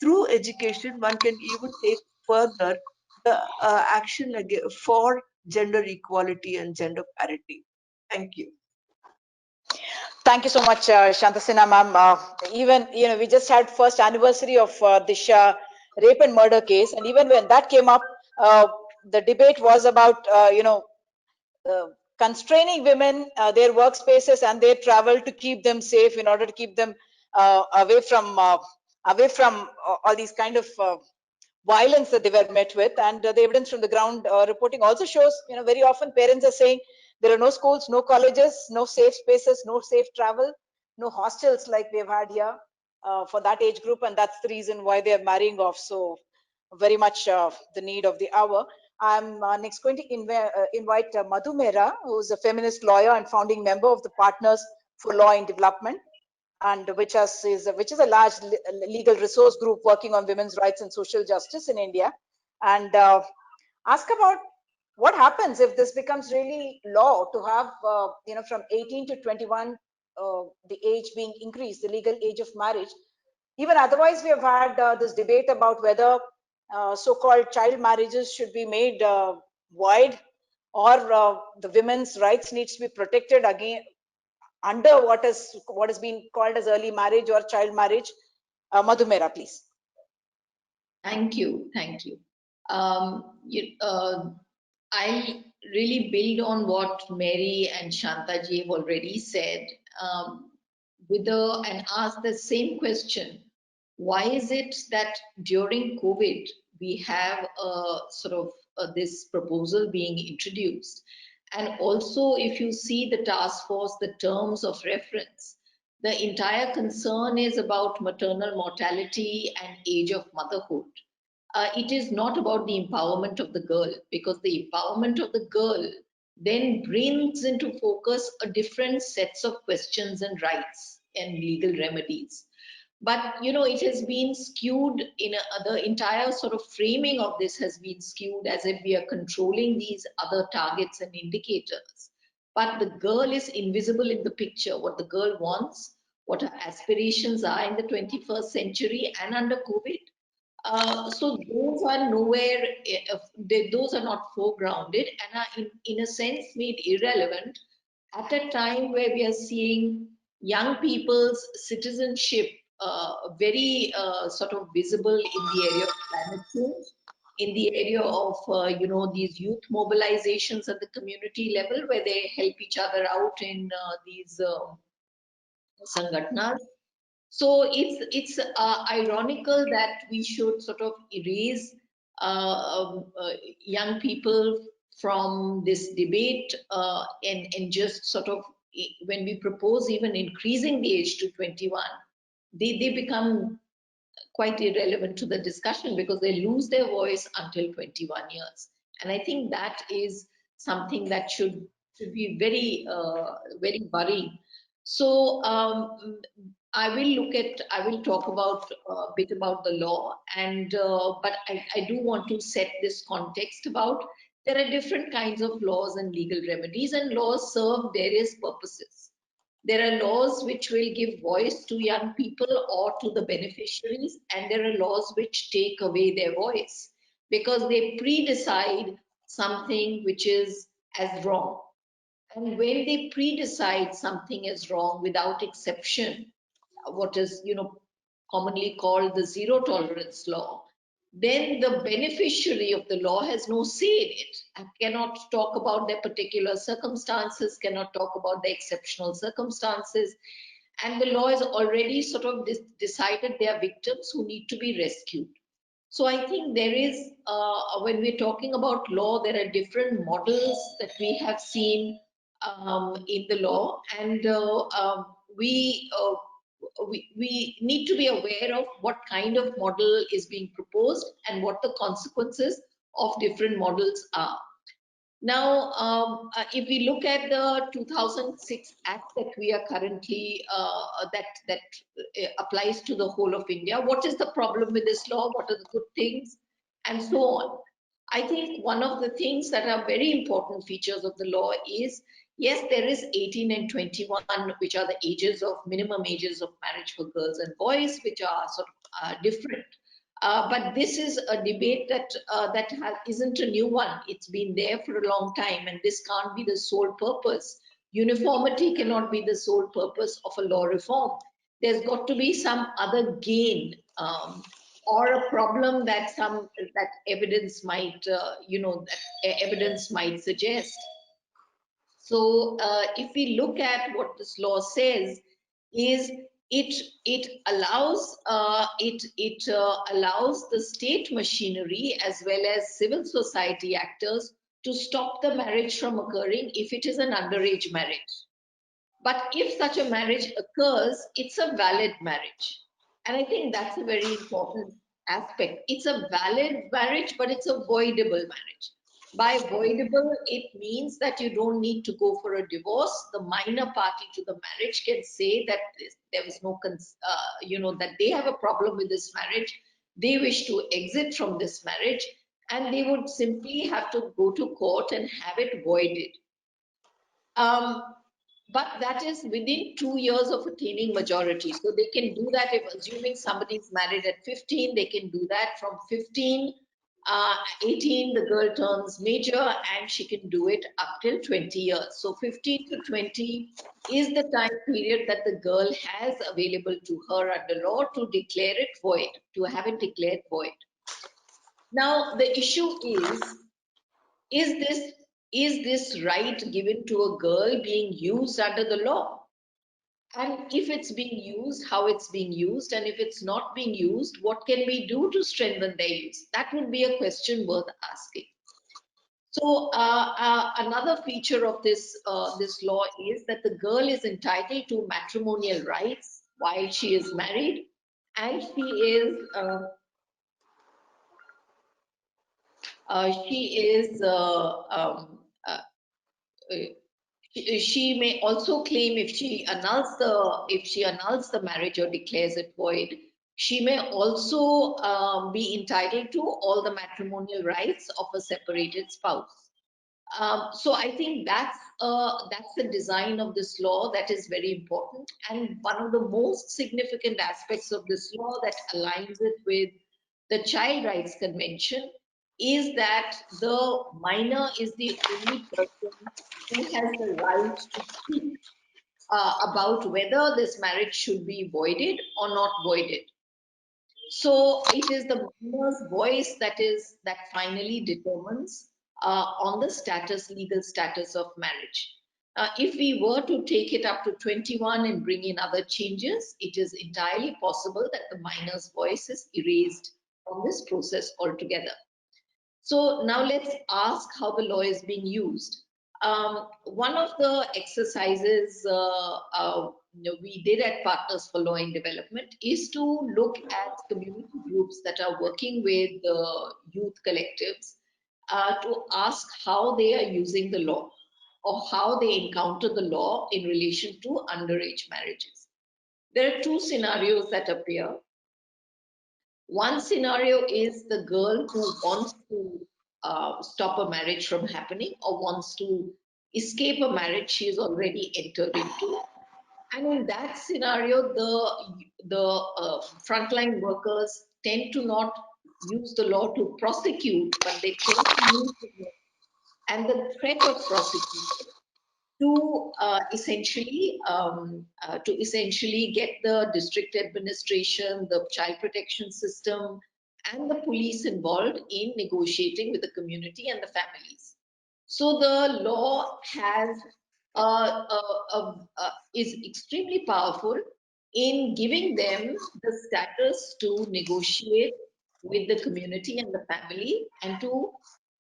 through education, one can even take further the action for gender equality and gender parity. Thank you. Thank you so much, Shanta Sinha ma'am. Even, we just had first anniversary of Disha rape and murder case. And even when that came up, the debate was about, uh, constraining women, their workspaces and their travel to keep them safe in order to keep them away from all these kind of violence that they were met with. And the evidence from the ground reporting also shows, very often parents are saying there are no schools, no colleges, no safe spaces, no safe travel, no hostels like we have had here for that age group. And that's the reason why they are marrying off. So very much the need of the hour. I'm next going to invite Madhu Mehra, who is a feminist lawyer and founding member of the Partners for Law in Development, and which is a large legal resource group working on women's rights and social justice in India, and ask about what happens if this becomes really law to have from 18 to 21 the age being increased, the legal age of marriage. Even otherwise, we have had this debate about whether so-called child marriages should be made void, or the women's rights needs to be protected again under what is being called as early marriage or child marriage. Madhu Mehra, please. Thank you. Thank you. I'll really build on what Mary and Shanta ji have already said, and ask the same question. Why is it that during COVID we have this proposal being introduced? And also, if you see the task force, the terms of reference, the entire concern is about maternal mortality and age of motherhood. It is not about the empowerment of the girl, because the empowerment of the girl then brings into focus a different sets of questions and rights and legal remedies. But it has been skewed the entire sort of framing of this has been skewed as if we are controlling these other targets and indicators. But the girl is invisible in the picture. What the girl wants, what her aspirations are in the 21st century and under COVID. So those are nowhere, those are not foregrounded and are in a sense made irrelevant at a time where we are seeing young people's citizenship very sort of visible in the area of climate change, in the area of, these youth mobilizations at the community level where they help each other out in these sangatnas. So it's ironical that we should sort of erase young people from this debate and just sort of, when we propose even increasing the age to 21, they become quite irrelevant to the discussion because they lose their voice until 21 years. And I think that is something that should be very worrying. So I will talk about a bit about the law, and but I do want to set this context about there are different kinds of laws and legal remedies, and laws serve various purposes. There are laws which will give voice to young people or to the beneficiaries, and there are laws which take away their voice because they pre-decide something which is as wrong. And when they pre-decide something as wrong without exception, what is, commonly called the zero tolerance law, then the beneficiary of the law has no say in it and cannot talk about their particular circumstances, cannot talk about the exceptional circumstances, and the law has already sort of decided they are victims who need to be rescued. So I think there is, when we're talking about law, there are different models that we have seen in the law, and we need to be aware of what kind of model is being proposed and what the consequences of different models are. Now, if we look at the 2006 Act that we are currently, that applies to the whole of India, what is the problem with this law? What are the good things? And so on. I think one of the things that are very important features of the law is, yes, there is 18 and 21, which are the ages of minimum ages of marriage for girls and boys, which are sort of different. But this is a debate that isn't a new one. It's been there for a long time, and this can't be the sole purpose. Uniformity cannot be the sole purpose of a law reform. There's got to be some other gain, or a problem that evidence might, evidence might suggest. So if we look at what this law says, is it allows allows the state machinery as well as civil society actors to stop the marriage from occurring if it is an underage marriage. But if such a marriage occurs, it's a valid marriage. And I think that's a very important aspect. It's a valid marriage, but it's a voidable marriage. By voidable, it means that you don't need to go for a divorce. The minor party to the marriage can say that there was no, that they have a problem with this marriage. They wish to exit from this marriage, and they would simply have to go to court and have it voided. But that is within 2 years of attaining majority. So they can do that if, assuming somebody is married at 15, they can do that from 15, 18, the girl turns major and she can do it up till 20 years. So 15 to 20 is the time period that the girl has available to her under law to declare it void, to have it declared void. Now, the issue is this right given to a girl being used under the law? And if it's being used, how it's being used, and if it's not being used, what can we do to strengthen their use? That would be a question worth asking. So another feature of this law is that the girl is entitled to matrimonial rights while she is married, and she is she may also claim, if she annuls the marriage or declares it void, she may also be entitled to all the matrimonial rights of a separated spouse. So I think that's the design of this law that is very important, and one of the most significant aspects of this law that aligns it with the Child Rights Convention is that the minor is the only person who has the right to speak about whether this marriage should be voided or not voided. So it is the minor's voice that finally determines on the legal status of marriage. If we were to take it up to 21 and bring in other changes, it is entirely possible that the minor's voice is erased from this process altogether. So now let's ask how the law is being used. One of the exercises we did at Partners for Law and Development is to look at community groups that are working with youth collectives to ask how they are using the law or how they encounter the law in relation to underage marriages. There are two scenarios that appear. One scenario is the girl who wants to stop a marriage from happening or wants to escape a marriage she is already entered into. And in that scenario, the frontline workers tend to not use the law to prosecute, but they tend to use the law and the threat of prosecution to essentially get the district administration, the child protection system, and the police involved in negotiating with the community and the families. So the law has is extremely powerful in giving them the status to negotiate with the community and the family and to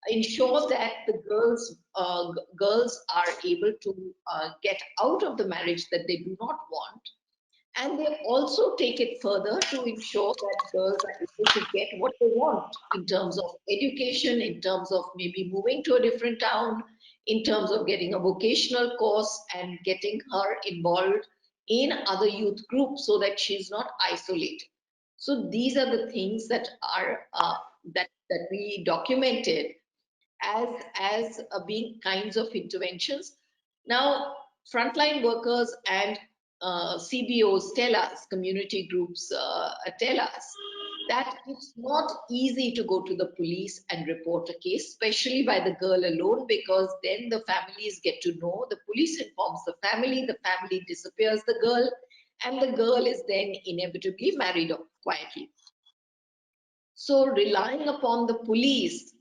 ensure that the girls are able to get out of the marriage that they do not want, and they also take it further to ensure that girls are able to get what they want in terms of education, in terms of maybe moving to a different town, in terms of getting a vocational course and getting her involved in other youth groups so that she's not isolated. So these are the things that are that we documented as being kinds of interventions. Now, frontline workers and CBOs tell us, community groups tell us that it's not easy to go to the police and report a case, especially by the girl alone, because then the families get to know, the police informs the family disappears the girl, and the girl is then inevitably married off quietly. So relying upon the police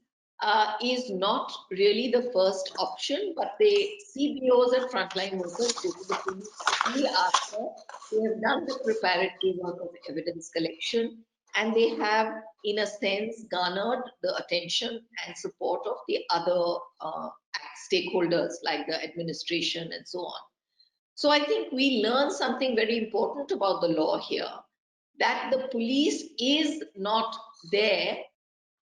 is not really the first option, but the CBOs and frontline workers go to the police quickly after they have done the preparatory work of evidence collection, and they have, in a sense, garnered the attention and support of the other stakeholders like the administration and so on. So I think we learn something very important about the law here, that the police is not there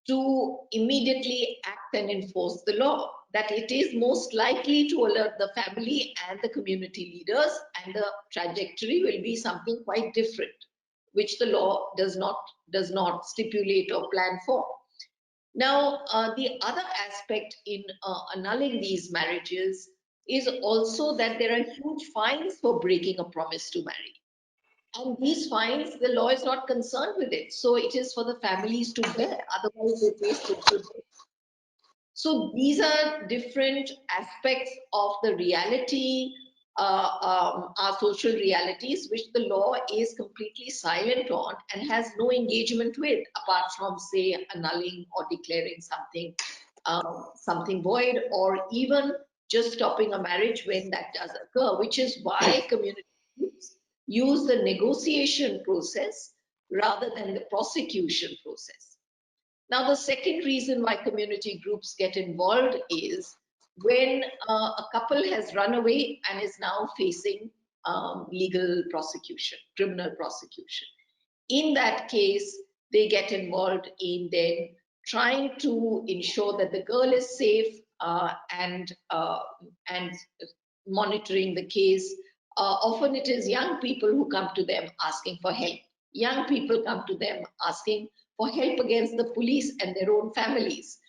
to immediately act and enforce the law, that it is most likely to alert the family and the community leaders, and the trajectory will be something quite different, which the law does not stipulate or plan for. Now, the other aspect in annulling these marriages is also that there are huge fines for breaking a promise to marry. And these fines, the law is not concerned with it. So it is for the families to bear, otherwise they face social debt. So these are different aspects of the reality, our social realities, which the law is completely silent on and has no engagement with, apart from, say, annulling or declaring something void, or even just stopping a marriage when that does occur, which is why community groups use the negotiation process rather than the prosecution process. Now, the second reason why community groups get involved is when a couple has run away and is now facing legal prosecution, criminal prosecution. In that case, they get involved in then trying to ensure that the girl is safe and monitoring the case. Often it is young people who come to them asking for help. Young people come to them asking for help against the police and their own families.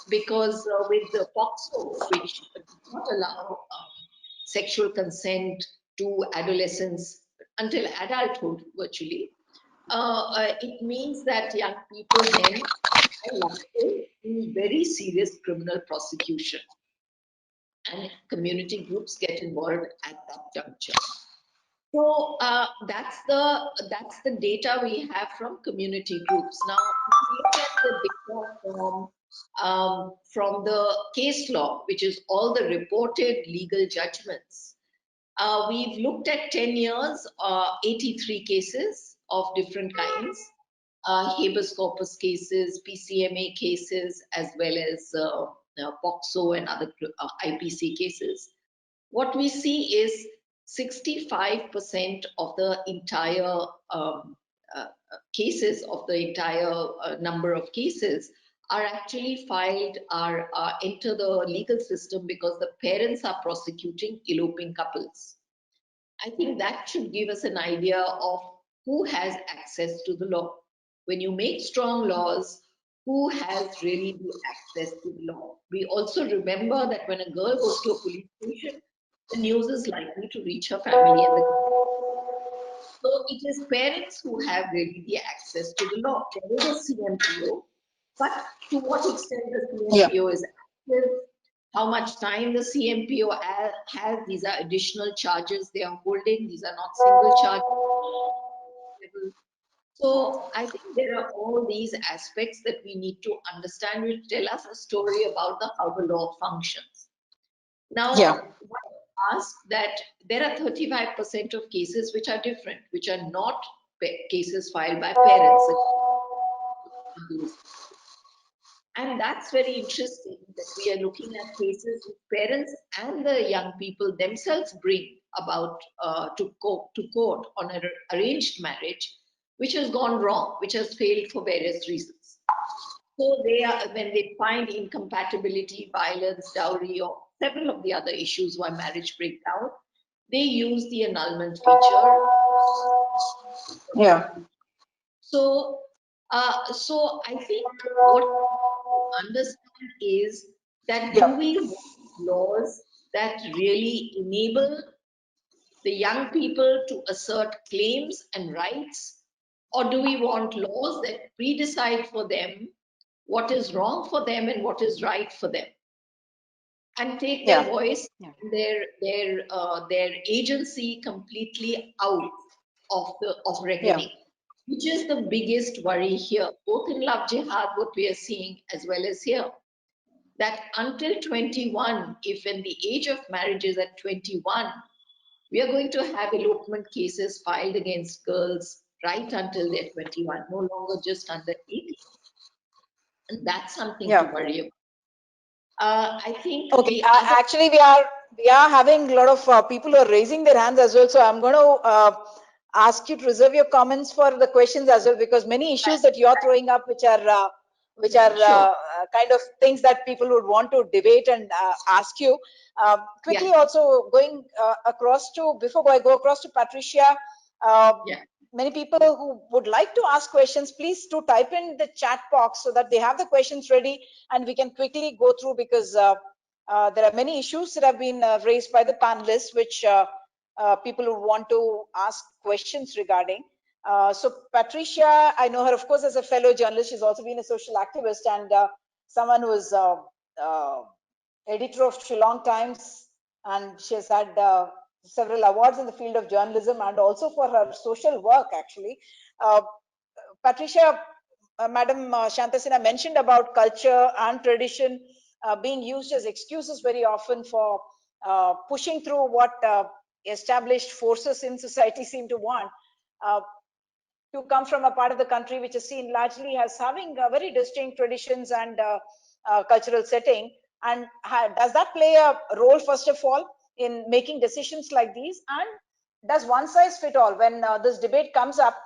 Because with the POXO, which does not allow sexual consent to adolescents until adulthood virtually, it means that young people then are liable to very serious criminal prosecution, and community groups get involved at that juncture. So that's the data we have from community groups. Now, if you look at the data from from the case law, which is all the reported legal judgments. We've looked at 10 years, 83 cases of different kinds, habeas corpus cases, PCMA cases, as well as POCSO and other IPC cases. What we see is 65% of the entire cases, of the entire number of cases, are actually filed, are enter the legal system because the parents are prosecuting eloping couples. I think that should give us an idea of who has access to the law. When you make strong laws, who has really the access to the law? We also remember that when a girl goes to a police station, the news is likely to reach her family and the so it is parents who have really the access to the law. There is a CMPO, but to what extent the CMPO is active, how much time the CMPO has, these are additional charges they are holding, these are not single charges. So I think there are all these aspects that we need to understand, which tell us a story about how the law functions. Now, ask that there are 35% of cases which are different, which are not cases filed by parents. And that's very interesting that we are looking at cases which parents and the young people themselves bring about to court on an arranged marriage, which has gone wrong, which has failed for various reasons. So they are, when they find incompatibility, violence, dowry, or several of the other issues why marriage breaks down, they use the annulment feature. Yeah. So, so I think what we understand is that do we want laws that really enable the young people to assert claims and rights, or do we want laws that pre-decide for them what is wrong for them and what is right for them, and take their voice, their agency completely out of reckoning, which is the biggest worry here, both in love jihad, what we are seeing, as well as here, that until 21, if when the age of marriage is at 21, we are going to have elopement cases filed against girls right until they're 21, no longer just under 18. And that's something to worry about. I think actually we are having a lot of people who are raising their hands as well, so I'm going to ask you to reserve your comments for the questions as well, because many issues that you're throwing up which are kind of things that people would want to debate and ask you. Quickly also going across to, before I go across to Patricia, many people who would like to ask questions, please to type in the chat box so that they have the questions ready and we can quickly go through, because there are many issues that have been raised by the panelists which people who want to ask questions regarding. So Patricia, I know her of course as a fellow journalist. She's also been a social activist and someone who is editor of Shillong Times, and she has had several awards in the field of journalism and also for her social work actually. Patricia, Madam Shanta Sinha mentioned about culture and tradition being used as excuses very often for pushing through what established forces in society seem to want. To come from a part of the country which is seen largely as having very distinct traditions and cultural setting, and does that play a role first of all in making decisions like these, and does one size fit all when this debate comes up?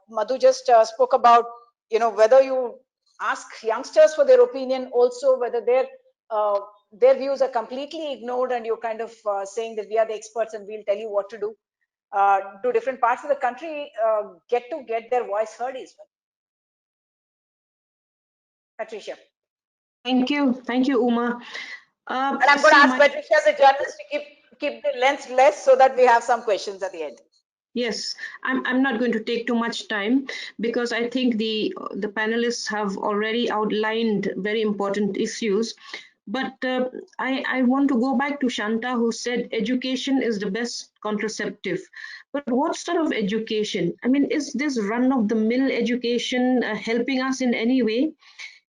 Madhu just spoke about, you know, whether you ask youngsters for their opinion, also whether their views are completely ignored and you're kind of saying that we are the experts and we'll tell you what to do. Do different parts of the country get their voice heard as well? Patricia. Thank you, Uma. And I'm going to ask Patricia as a journalist to keep the length less so that we have some questions at the end. Yes, I'm not going to take too much time because I think the panelists have already outlined very important issues. But I want to go back to Shanta, who said education is the best contraceptive. But what sort of education? I mean, is this run-of-the-mill education helping us in any way?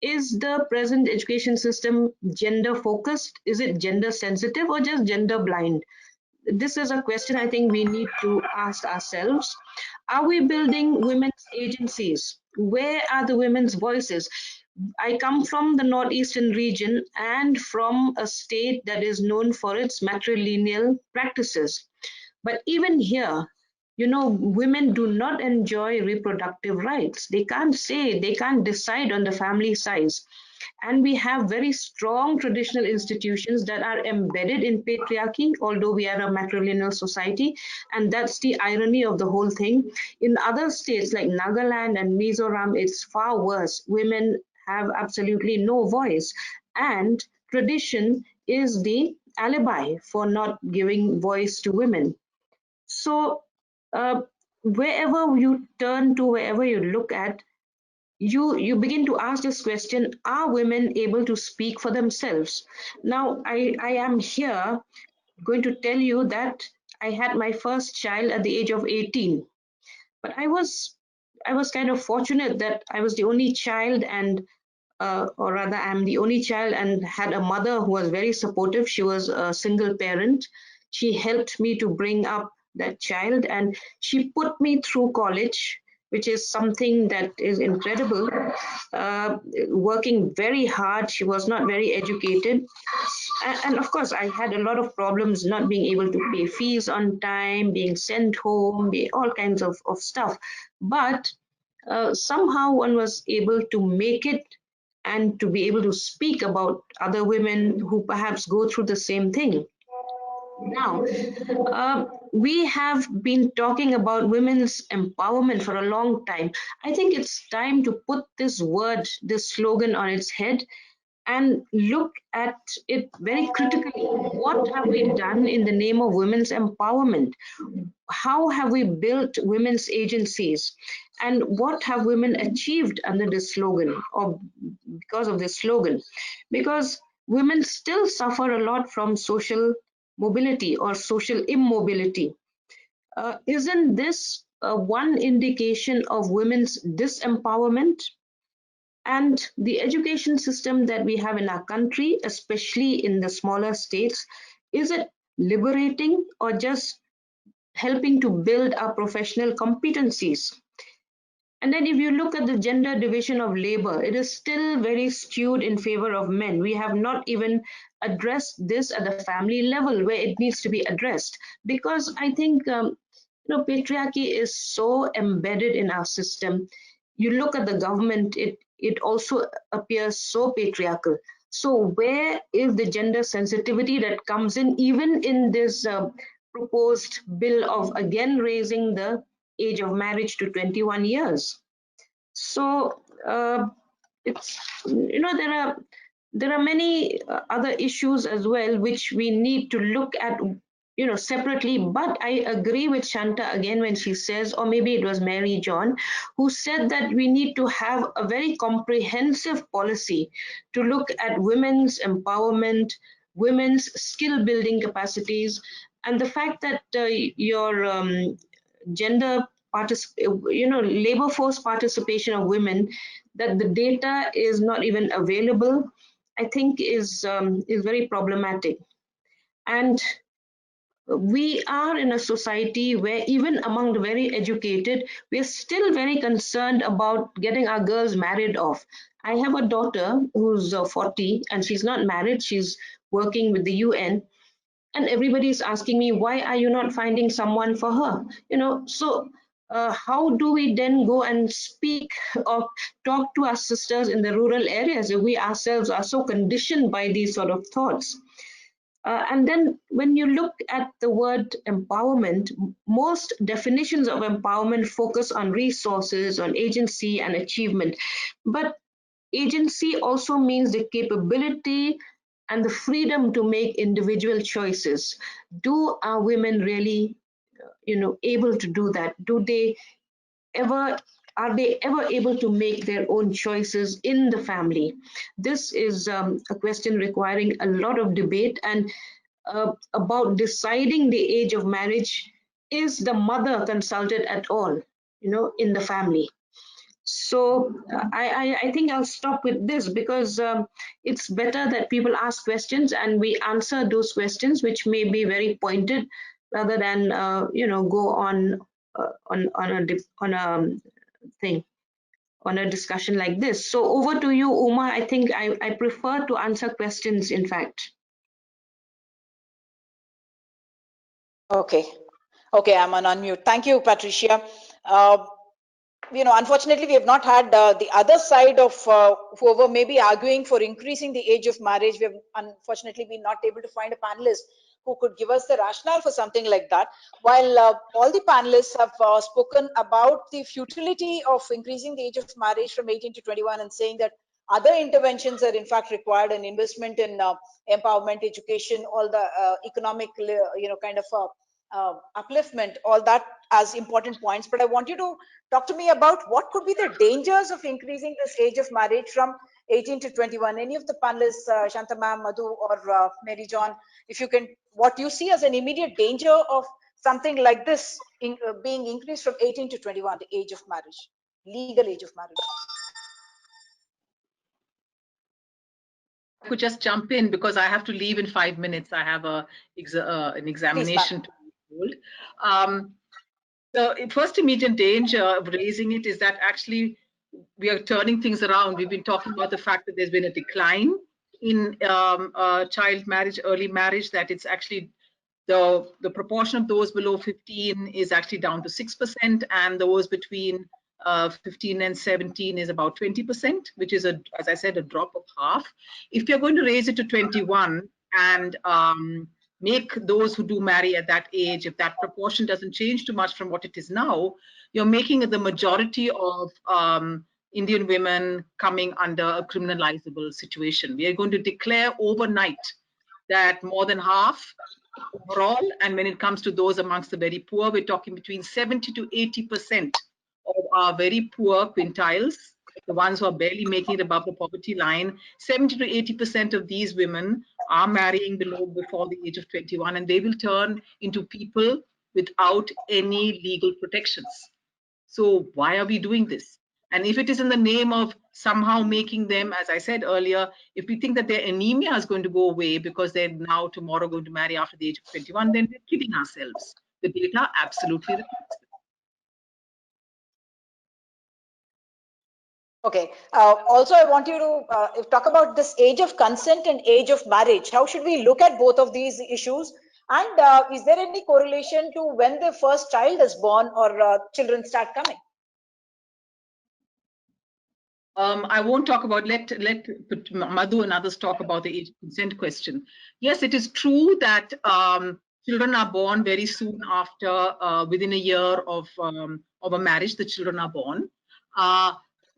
is the present education system gender focused? Is it gender sensitive or just gender blind? This is a question I think we need to ask ourselves. Are we building women's agencies? Where are the women's voices? I come from the northeastern region and from a state that is known for its matrilineal practices. But even here, women do not enjoy reproductive rights. They can't say, they can't decide on the family size. And we have very strong traditional institutions that are embedded in patriarchy, although we are a matrilineal society. And that's the irony of the whole thing. In other states like Nagaland and Mizoram, it's far worse. Women have absolutely no voice. And tradition is the alibi for not giving voice to women. So, wherever you turn to, wherever you look at, you begin to ask this question: are women able to speak for themselves? Now, I am here going to tell you that I had my first child at the age of 18, but I was kind of fortunate that I was the only child, and or rather, I'm the only child and had a mother who was very supportive. She was a single parent. She helped me to bring up that child, and she put me through college, which is something that is incredible. Working very hard. She was not very educated. And of course, I had a lot of problems not being able to pay fees on time, being sent home, all kinds of stuff. But somehow one was able to make it and to be able to speak about other women who perhaps go through the same thing. Now, we have been talking about women's empowerment for a long time. I think it's time to put this word, this slogan on its head and look at it very critically. What have we done in the name of women's empowerment? How have we built women's agencies? And what have women achieved under this slogan or because of this slogan? Because women still suffer a lot from social mobility or social immobility. Isn't this one indication of women's disempowerment? And the education system that we have in our country, especially in the smaller states, is it liberating or just helping to build our professional competencies? And then if you look at the gender division of labor, it is still very skewed in favor of men. We have not even addressed this at the family level where it needs to be addressed. Because I think patriarchy is so embedded in our system. You look at the government, it also appears so patriarchal. So where is the gender sensitivity that comes in, even in this proposed bill of again raising the age of marriage to 21 years? So it's there are many other issues as well which we need to look at separately. But I agree with Shanta again when she says, or maybe it was Mary John who said, that we need to have a very comprehensive policy to look at women's empowerment, women's skill building capacities, and the fact that your gender labor force participation of women, that the data is not even available, I think is very problematic. And we are in a society where even among the very educated, we're still very concerned about getting our girls married off. I have a daughter who's 40 and she's not married. She's working with the UN, and everybody is asking me, why are you not finding someone for her? So how do we then go and speak or talk to our sisters in the rural areas if we ourselves are so conditioned by these sort of thoughts? And then when you look at the word empowerment, most definitions of empowerment focus on resources, on agency and achievement. But agency also means the capability and the freedom to make individual choices. Do our women really, able to do that? Ever Are they ever able to make their own choices in the family? This is a question requiring a lot of debate. And about deciding the age of marriage, is the mother consulted at all, in the family? So I think I'll stop with this because it's better that people ask questions and we answer those questions, which may be very pointed, rather than go on a thing on a discussion like this. So over to you, Uma. I think I prefer to answer questions, in fact. Okay. Okay, I'm on unmute. Thank you, Patricia. Unfortunately, we have not had the other side of whoever may be arguing for increasing the age of marriage. We have unfortunately been not able to find a panelist who could give us the rationale for something like that. While all the panelists have spoken about the futility of increasing the age of marriage from 18 to 21 and saying that other interventions are in fact required, and investment in empowerment, education, all the economic, kind of upliftment, all that as important points. But I want you to talk to me about what could be the dangers of increasing this age of marriage from 18 to 21. Any of the panelists, Shanta ma'am, Madhu, or Mary John, if you can, what you see as an immediate danger of something like this being increased from 18 to 21, the age of marriage, legal age of marriage. I could just jump in because I have to leave in 5 minutes. I have an examination to hold. The first immediate danger of raising it is that actually we are turning things around. We've been talking about the fact that there's been a decline in child marriage, early marriage, that it's actually the proportion of those below 15 is actually down to 6%, and those between 15 and 17 is about 20%, which is, as I said, a drop of half. If you're going to raise it to 21 and make those who do marry at that age, if that proportion doesn't change too much from what it is now, you're making it the majority of Indian women coming under a criminalizable situation. We are going to declare overnight that more than half overall, and when it comes to those amongst the very poor, we're talking between 70 to 80% of our very poor quintiles, the ones who are barely making it above the poverty line. 70 to 80% of these women are marrying before the age of 21, and they will turn into people without any legal protections. So why are we doing this? And if it is in the name of somehow making them, as I said earlier, if we think that their anemia is going to go away because they're now tomorrow going to marry after the age of 21, then we're kidding ourselves. The data absolutely reflects it. Okay. Also, I want you to talk about this age of consent and age of marriage. How should we look at both of these issues? And is there any correlation to when the first child is born or children start coming? I won't talk about, let Madhu and others talk about the age of consent question. Yes, it is true that children are born very soon after, within a year of a marriage, the children are born.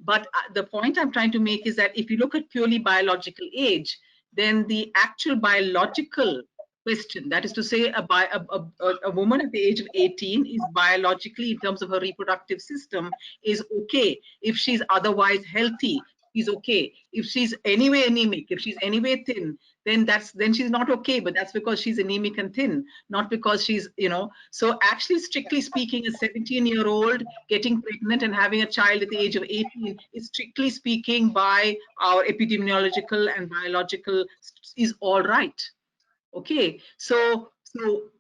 But the point I'm trying to make is that if you look at purely biological age, then the actual biological question, that is to say, a woman at the age of 18 is biologically, in terms of her reproductive system, is okay. If she's otherwise healthy, she's okay. If she's anyway anemic, if she's anyway thin, then she's not okay. But that's because she's anemic and thin, not because she's, So actually, strictly speaking, a 17-year-old getting pregnant and having a child at the age of 18 is, strictly speaking, by our epidemiological and biological, is all right. Okay, so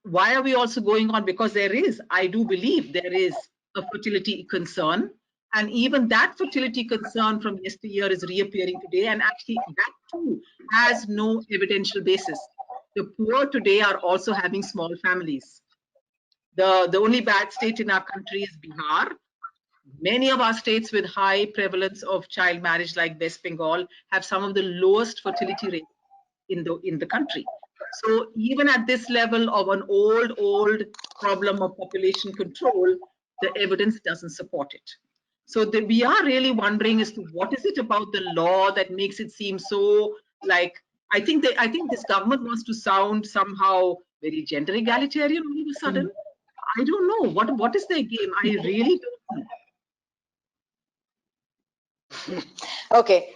why are we also going on? Because I do believe there is a fertility concern, and even that fertility concern from yesteryear is reappearing today, and actually that too has no evidential basis. The poor today are also having small families. The only bad state in our country is Bihar. Many of our states with high prevalence of child marriage, like West Bengal, have some of the lowest fertility rates in the country. So even at this level of an old problem of population control, the evidence doesn't support it. So we are really wondering as to what is it about the law that makes it seem so, like, I think this government wants to sound somehow very gender egalitarian all of a sudden. I don't know what is their game. I really don't know. Okay.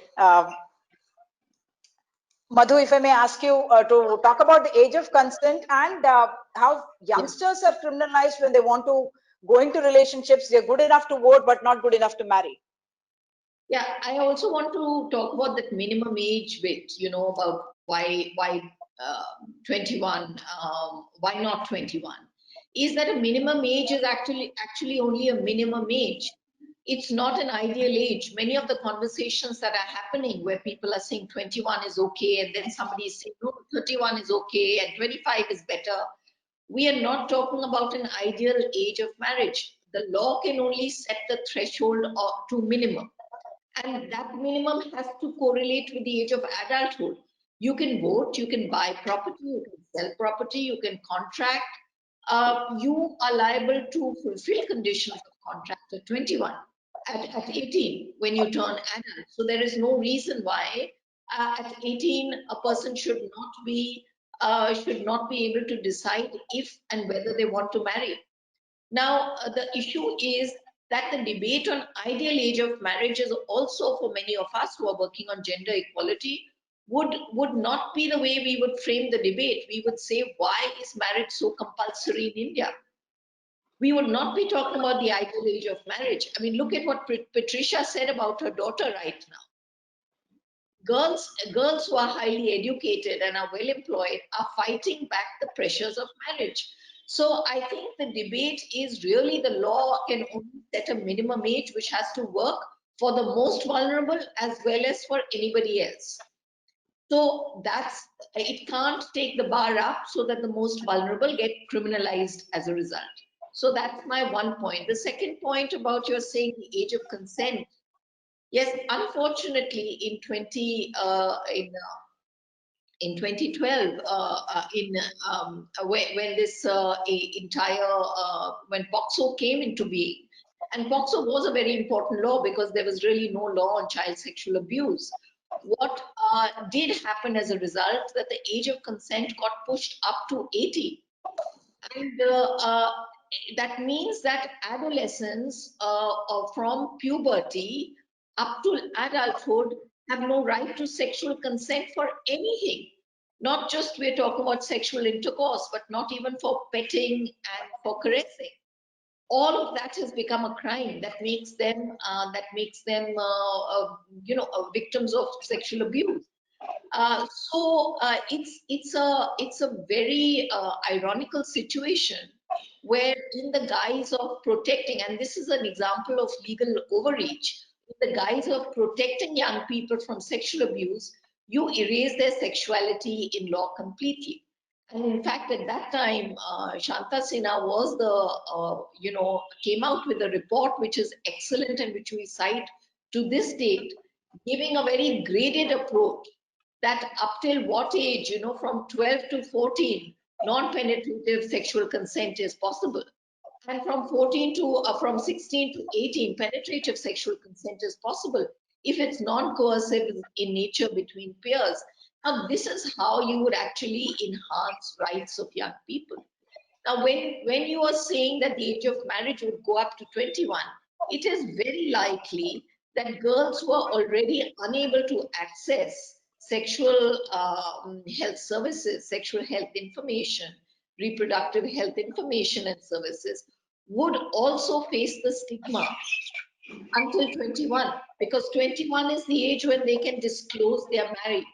Madhu, if I may ask you to talk about the age of consent and how youngsters are criminalized when they want to go into relationships. They're good enough to vote, but not good enough to marry. Yeah, I also want to talk about that minimum age bit, about why 21, why not 21? Is that a minimum age is actually only a minimum age. It's not an ideal age. Many of the conversations that are happening where people are saying 21 is okay, and then somebody is saying, no, 31 is okay, and 25 is better. We are not talking about an ideal age of marriage. The law can only set the threshold to minimum. And that minimum has to correlate with the age of adulthood. You can vote, you can buy property, you can sell property, you can contract. You are liable to fulfill conditions of contract at 21, at 18 when you turn adult. So there is no reason why at 18 a person should not be able to decide if and whether they want to marry. Now, the issue is that the debate on ideal age of marriage is also, for many of us who are working on gender equality, would not be the way we would frame the debate. We would say, why is marriage so compulsory in India? We would not be talking about the ideal age of marriage. I mean, look at what Patricia said about her daughter right now. Girls who are highly educated and are well employed are fighting back the pressures of marriage. So I think the debate is really the law can only set a minimum age which has to work for the most vulnerable as well as for anybody else. So it can't take the bar up so that the most vulnerable get criminalized as a result. So that's my one point. The second point about your saying the age of consent. Yes, unfortunately, in 2012, when this when POXO came into being, and POXO was a very important law because there was really no law on child sexual abuse. What did happen as a result that the age of consent got pushed up to 18, and that means that adolescents from puberty up to adulthood have no right to sexual consent for anything. Not just we're talking about sexual intercourse, but not even for petting and for caressing. All of that has become a crime that makes them victims of sexual abuse. It's a very ironical situation where, in the guise of protecting, and this is an example of legal overreach, in the guise of protecting young people from sexual abuse, you erase their sexuality in law completely. And in fact, at that time, Shanta Sinha was came out with a report which is excellent and which we cite to this date, giving a very graded approach that up till what age, from 12 to 14, non-penetrative sexual consent is possible. And from 16 to 18, penetrative sexual consent is possible if it's non-coercive in nature between peers. Now, this is how you would actually enhance rights of young people. Now, when you are saying that the age of marriage would go up to 21, it is very likely that girls who are already unable to access sexual health services, sexual health information, reproductive health information and services would also face the stigma until 21, because 21 is the age when they can disclose they are married.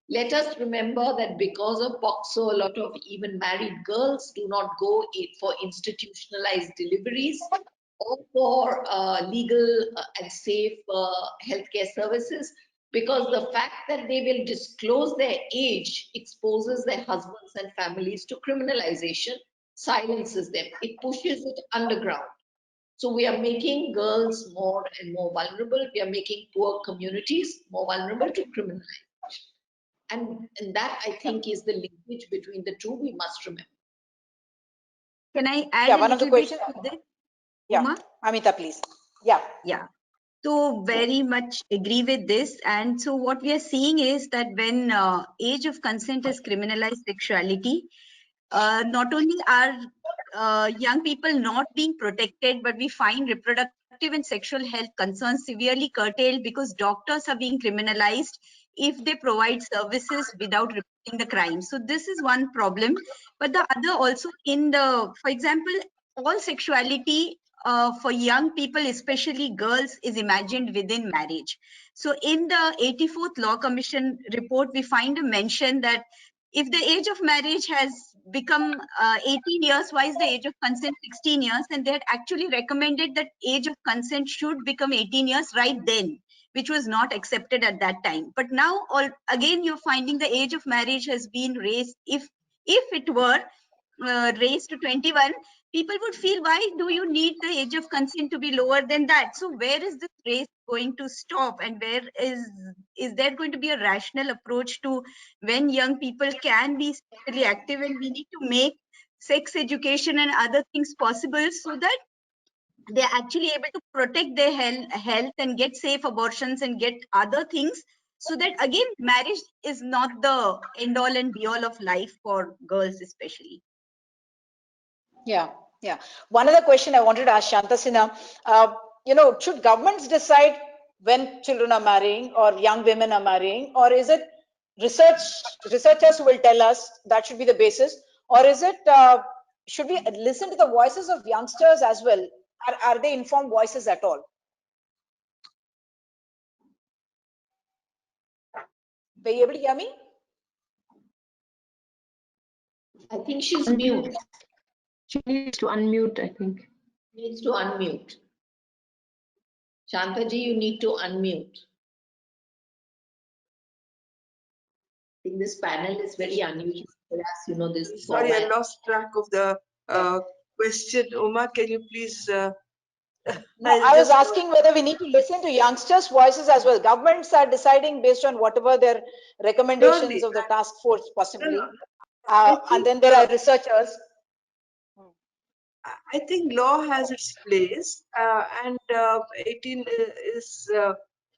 Let us remember that because of POXO, a lot of even married girls do not go for institutionalized deliveries or for legal and safe healthcare services, because the fact that they will disclose their age exposes their husbands and families to criminalization, silences them, it pushes it underground. So we are making girls more and more vulnerable. We are making poor communities more vulnerable to criminalization. And that, I think, is the linkage between the two we must remember. Can I add a little bit to this? Yeah, Uma? Amita, please. Yeah. Yeah. So very much agree with this. And so what we are seeing is that when age of consent is criminalized sexuality, not only are young people not being protected, but we find reproductive and sexual health concerns severely curtailed because doctors are being criminalized if they provide services without reporting the crime. So this is one problem. But the other also for example, all sexuality for young people, especially girls, is imagined within marriage. So in the 84th Law Commission report, we find a mention that if the age of marriage has become 18 years, why is the age of consent 16 years? And they had actually recommended that age of consent should become 18 years right then, which was not accepted at that time. But now, again, you're finding the age of marriage has been raised. If it were raised to 21, people would feel, why do you need the age of consent to be lower than that? So where is this race going to stop, and where is there going to be a rational approach to when young people can be sexually active? And we need to make sex education and other things possible so that they're actually able to protect their health and get safe abortions and get other things, so that again marriage is not the end all and be all of life for girls especially. Yeah, yeah. One other question I wanted to ask Shanta Sinha, should governments decide when children are marrying or young women are marrying, or is it researchers who will tell us that should be the basis, or is it should we listen to the voices of youngsters as well? Are they informed voices at all? Were you able to hear me? I think she's mute. She needs to unmute, I think. Needs to unmute. Shantaji, you need to unmute. I think this panel is very unusual for us, this Sorry, I format. lost track of the question. Uma, can you please? No, I was asking whether we need to listen to youngsters' voices as well. Governments are deciding based on whatever their recommendations Surely. of the task force No, possibly. no, I And think then there are researchers. I think law has its place, and 18 is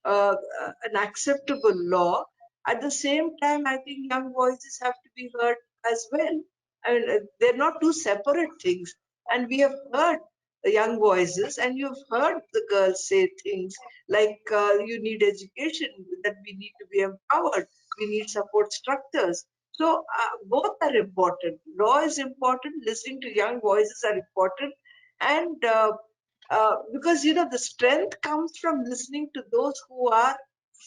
an acceptable law. At the same time, I think young voices have to be heard as well. I mean, they're not two separate things. And we have heard the young voices, and you've heard the girls say things like you need education, that we need to be empowered, we need support structures. So both are important. Law is important. Listening to young voices are important, and because the strength comes from listening to those who are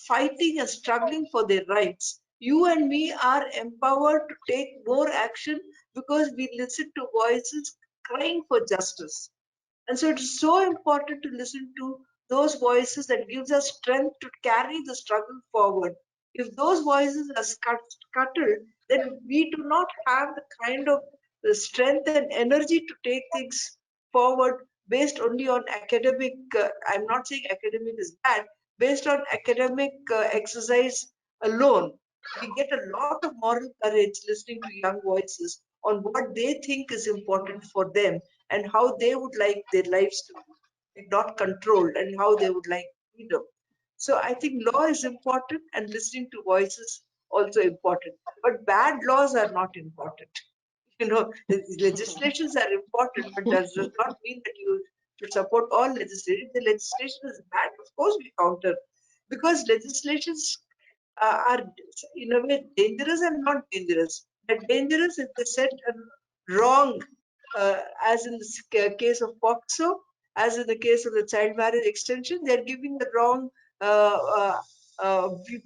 fighting and struggling for their rights. You and me are empowered to take more action because we listen to voices crying for justice. And so it is so important to listen to those voices that gives us strength to carry the struggle forward. If those voices are scuttled, then we do not have the kind of the strength and energy to take things forward based only on academic. I'm not saying academic is bad. Based on academic exercise alone, we get a lot of moral courage listening to young voices on what they think is important for them and how they would like their lives to be not controlled and how they would like freedom. So I think law is important and listening to voices also important. But bad laws are not important. Legislations are important, but that does not mean that you should support all legislation. If the legislation is bad, of course we counter. Because legislations are in a way dangerous and not dangerous. They're dangerous if they set a wrong, as in the case of POXO, as in the case of the child marriage extension, they're giving the wrong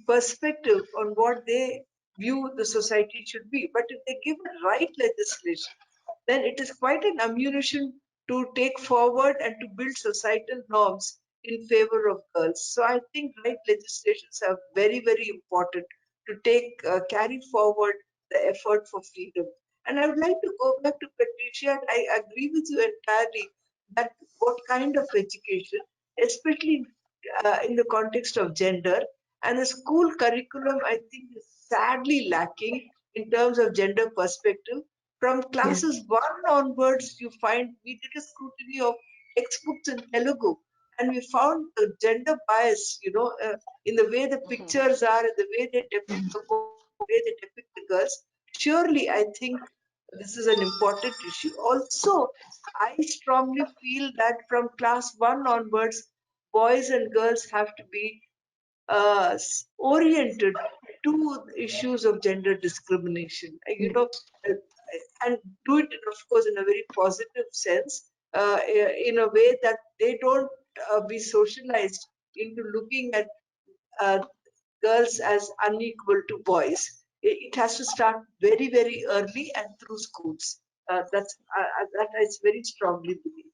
perspective on what they view the society should be. But if they give a right legislation, then it is quite an ammunition to take forward and to build societal norms in favor of girls. So I think right legislations are very, very important to take carry forward the effort for freedom. And I would like to go back to Patricia. And I agree with you entirely that what kind of education, especially in the context of gender, and the school curriculum, I think, is sadly lacking in terms of gender perspective. From classes 1 onwards, you find we did a scrutiny of textbooks in Telugu, and we found the gender bias, in the way the pictures are, in the way they depict the boys, the way they depict the girls. Surely, I think this is an important issue. Also, I strongly feel that from class 1 onwards, boys and girls have to be oriented to issues of gender discrimination. Uh, and do it, of course, in a very positive sense. in a way that they don't be socialized into looking at girls as unequal to boys. It has to start very, very early and through schools. That is very strongly believed.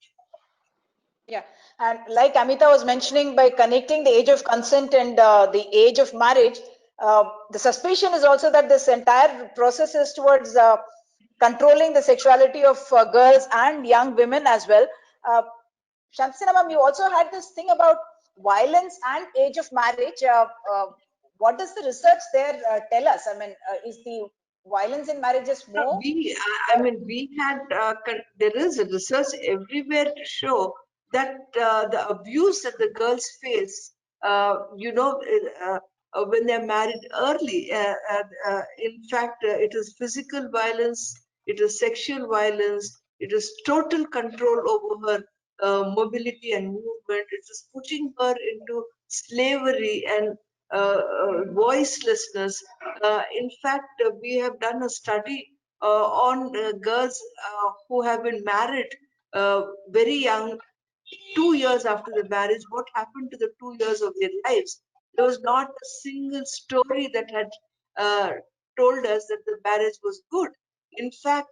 Yeah, and like Amita was mentioning, by connecting the age of consent and the age of marriage, the suspicion is also that this entire process is towards controlling the sexuality of girls and young women as well. Shanta ma'am, you also had this thing about violence and age of marriage. What does the research there tell us? I mean, is the violence in marriages No, more? I mean, we had, there is a research everywhere to show that the abuse that the girls face, when they're married early, in fact, it is physical violence, it is sexual violence, it is total control over her mobility and movement, it is pushing her into slavery and voicelessness. In fact, we have done a study on girls who have been married very young, 2 years after the marriage. What happened to the 2 years of their lives? There was not a single story that had uh, told us that the marriage was good. In fact,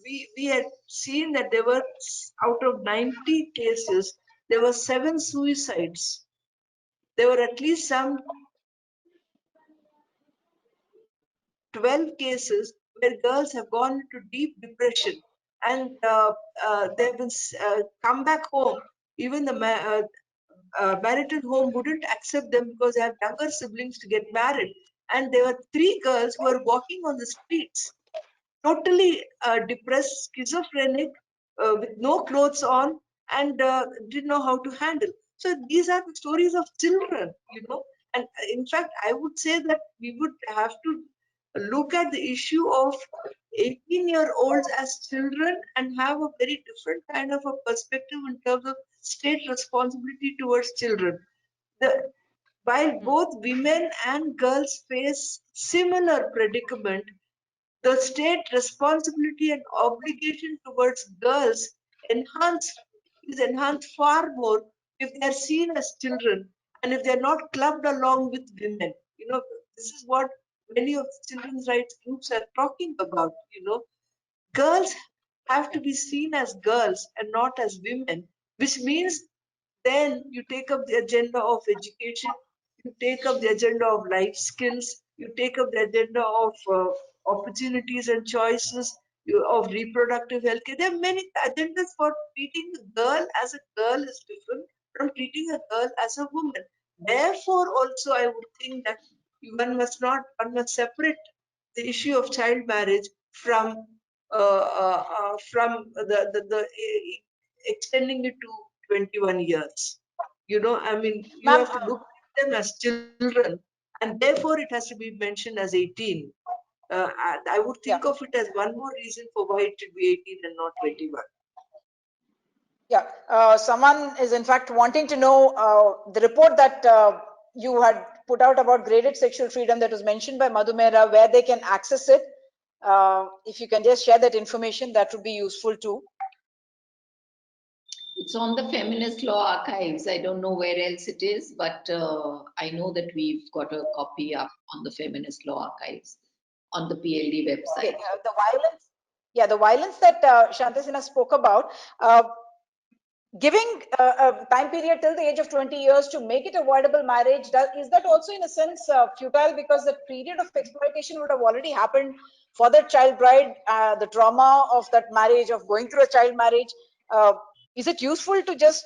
we had seen that there were, out of 90 cases, there were 7 suicides. There were at least some 12 cases where girls have gone into deep depression and they've been come back home. Even the marital home wouldn't accept them because they have younger siblings to get married. And there were 3 girls who were walking on the streets, totally depressed, schizophrenic, with no clothes on, and didn't know how to handle. So these are the stories of children, you know. And in fact, I would say that we would have to look at the issue of 18-year-olds as children and have a very different kind of a perspective in terms of state responsibility towards children. The, while both women and girls face similar predicament, the state responsibility and obligation towards girls enhanced is enhanced far more if they are seen as children and if they are not clubbed along with women. You know, this is what many of the children's rights groups are talking about. You know, girls have to be seen as girls and not as women, which means then you take up the agenda of education, you take up the agenda of life skills, you take up the agenda of opportunities and choices, of reproductive health care. There are many agendas for treating a girl as a girl is different from treating a girl as a woman. Therefore, also, I would think that one must separate the issue of child marriage from extending it to 21 years. You know, I mean, you Ma'am, have to look at them as children, and therefore it has to be mentioned as 18. And I would yeah. think of it as one more reason for why it should be 18 and not 21. Yeah, someone is in fact wanting to know the report that you had put out about graded sexual freedom that was mentioned by Madhu Mehra, where they can access it. If you can just share that information, that would be useful too. It's on the Feminist Law Archives. I don't know where else it is, but I know that we've got a copy up on the Feminist Law Archives on the PLD Okay, website. the violence, yeah, the violence that Shanta Sinha spoke about, giving a time period till the age of 20 years to make it avoidable marriage, is that also in a sense futile, because the period of exploitation would have already happened for the child bride, the trauma of that marriage, of going through a child marriage? Is it useful to just,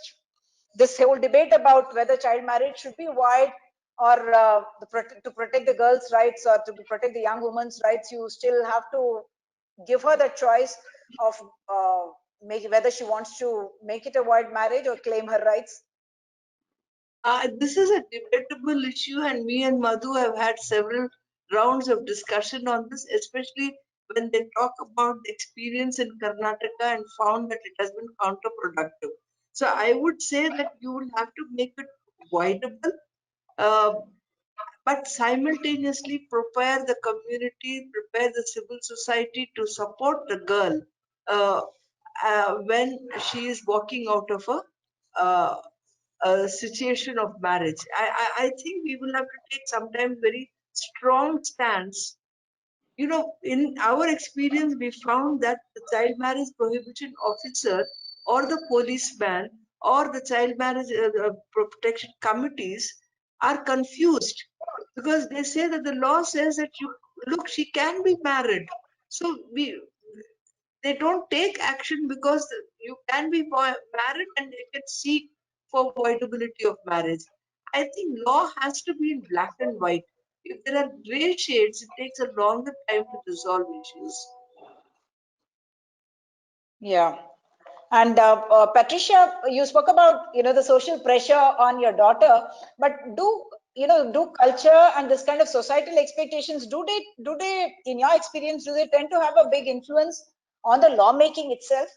this whole debate about whether child marriage should be wide, or to protect the girls' rights or to protect the young woman's rights, you still have to give her the choice of whether she wants to make it a void marriage or claim her rights? This is a debatable issue, and me and Madhu have had several rounds of discussion on this, especially when they talk about the experience in Karnataka and found that it has been counterproductive. So I would say that you will have to make it voidable, uh, but simultaneously prepare the community, prepare the civil society to support the girl. Uh, when she is walking out of a situation of marriage. I think we will have to take sometimes very strong stance. You know, in our experience, we found that the child marriage prohibition officer or the policeman or the child marriage protection committees are confused because they say that the law says that you look, she can be married. So they don't take action because you can be married and they can seek for voidability of marriage. I think law has to be in black and white. If there are gray shades, it takes a longer time to resolve issues. Yeah. And Patricia, you spoke about, the social pressure on your daughter, but do culture and this kind of societal expectations, do they, in your experience, do they tend to have a big influence on the lawmaking itself?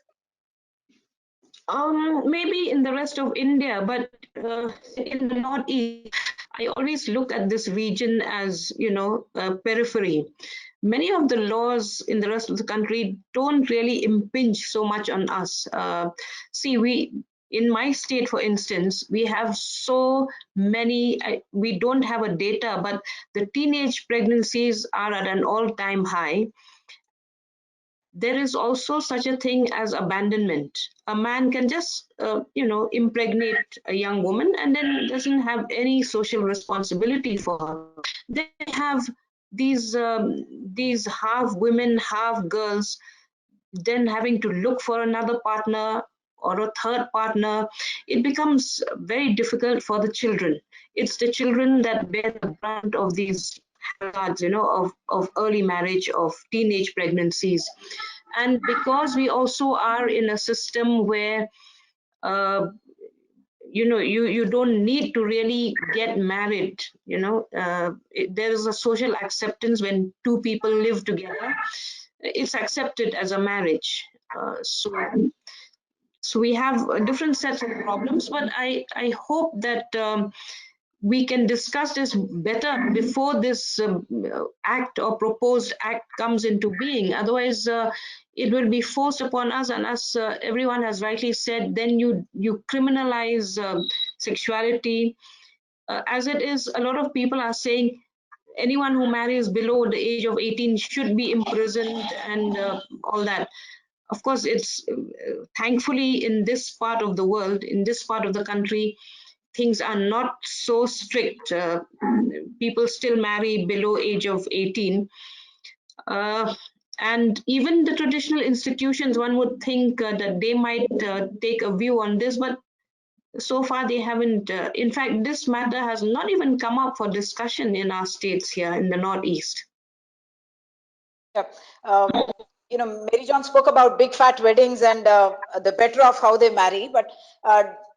Maybe in the rest of India, but in the Northeast, I always look at this region as, periphery. Many of the laws in the rest of the country don't really impinge so much on us. See, in my state, for instance, we have so many, we don't have a data, but the teenage pregnancies are at an all-time high. There is also such a thing as abandonment. A man can just, impregnate a young woman and then doesn't have any social responsibility for her. Then have these half women, half girls, then having to look for another partner or a third partner. It becomes very difficult for the children. It's the children that bear the brunt of these hazards, of early marriage, of teenage pregnancies. And because we also are in a system where uh, you don't need to really get married. There is a social acceptance when two people live together. It's accepted as a marriage. So we have different sets of problems, but I hope that we can discuss this better before this act or proposed act comes into being. Otherwise, it will be forced upon us, and as everyone has rightly said, then you criminalize sexuality. As it is, a lot of people are saying anyone who marries below the age of 18 should be imprisoned and all that. Of course, it's thankfully in this part of the world, in this part of the country, things are not so strict. People still marry below age of 18. And even the traditional institutions, one would think that they might take a view on this, but so far they haven't. In fact, this matter has not even come up for discussion in our states here in the Northeast. Yeah. Mary John spoke about big fat weddings and the better of how they marry, but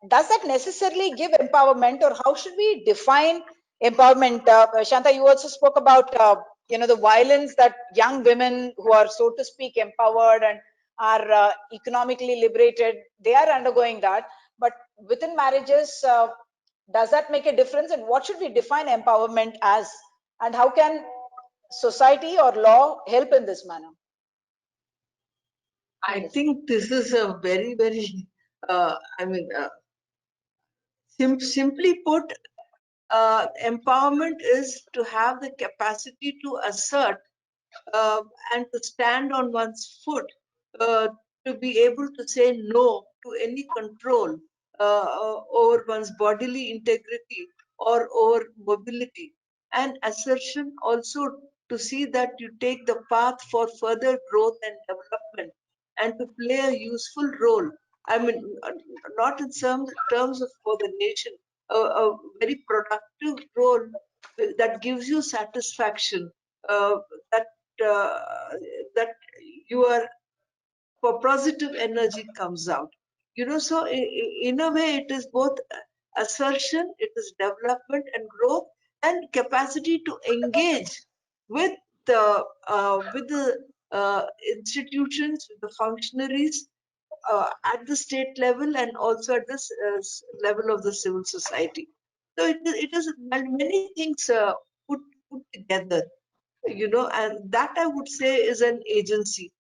does that necessarily give empowerment, or how should we define empowerment? Shanta, you also spoke about the violence that young women who are, so to speak, empowered and are economically liberated, they are undergoing that. But within marriages, does that make a difference? And what should we define empowerment as? And how can society or law help in this manner? I think this is a very, very, simply put, empowerment is to have the capacity to assert and to stand on one's foot, to be able to say no to any control over one's bodily integrity or over mobility, and assertion also to see that you take the path for further growth and development and to play a useful role. I mean, not in some terms of for the nation, a very productive role that gives you satisfaction, that that your positive energy comes out. So in a way, it is both assertion, it is development and growth, and capacity to engage with the institutions, with the functionaries at the state level and also at this level of the civil society. So it is many things put together, and that I would say is an agency.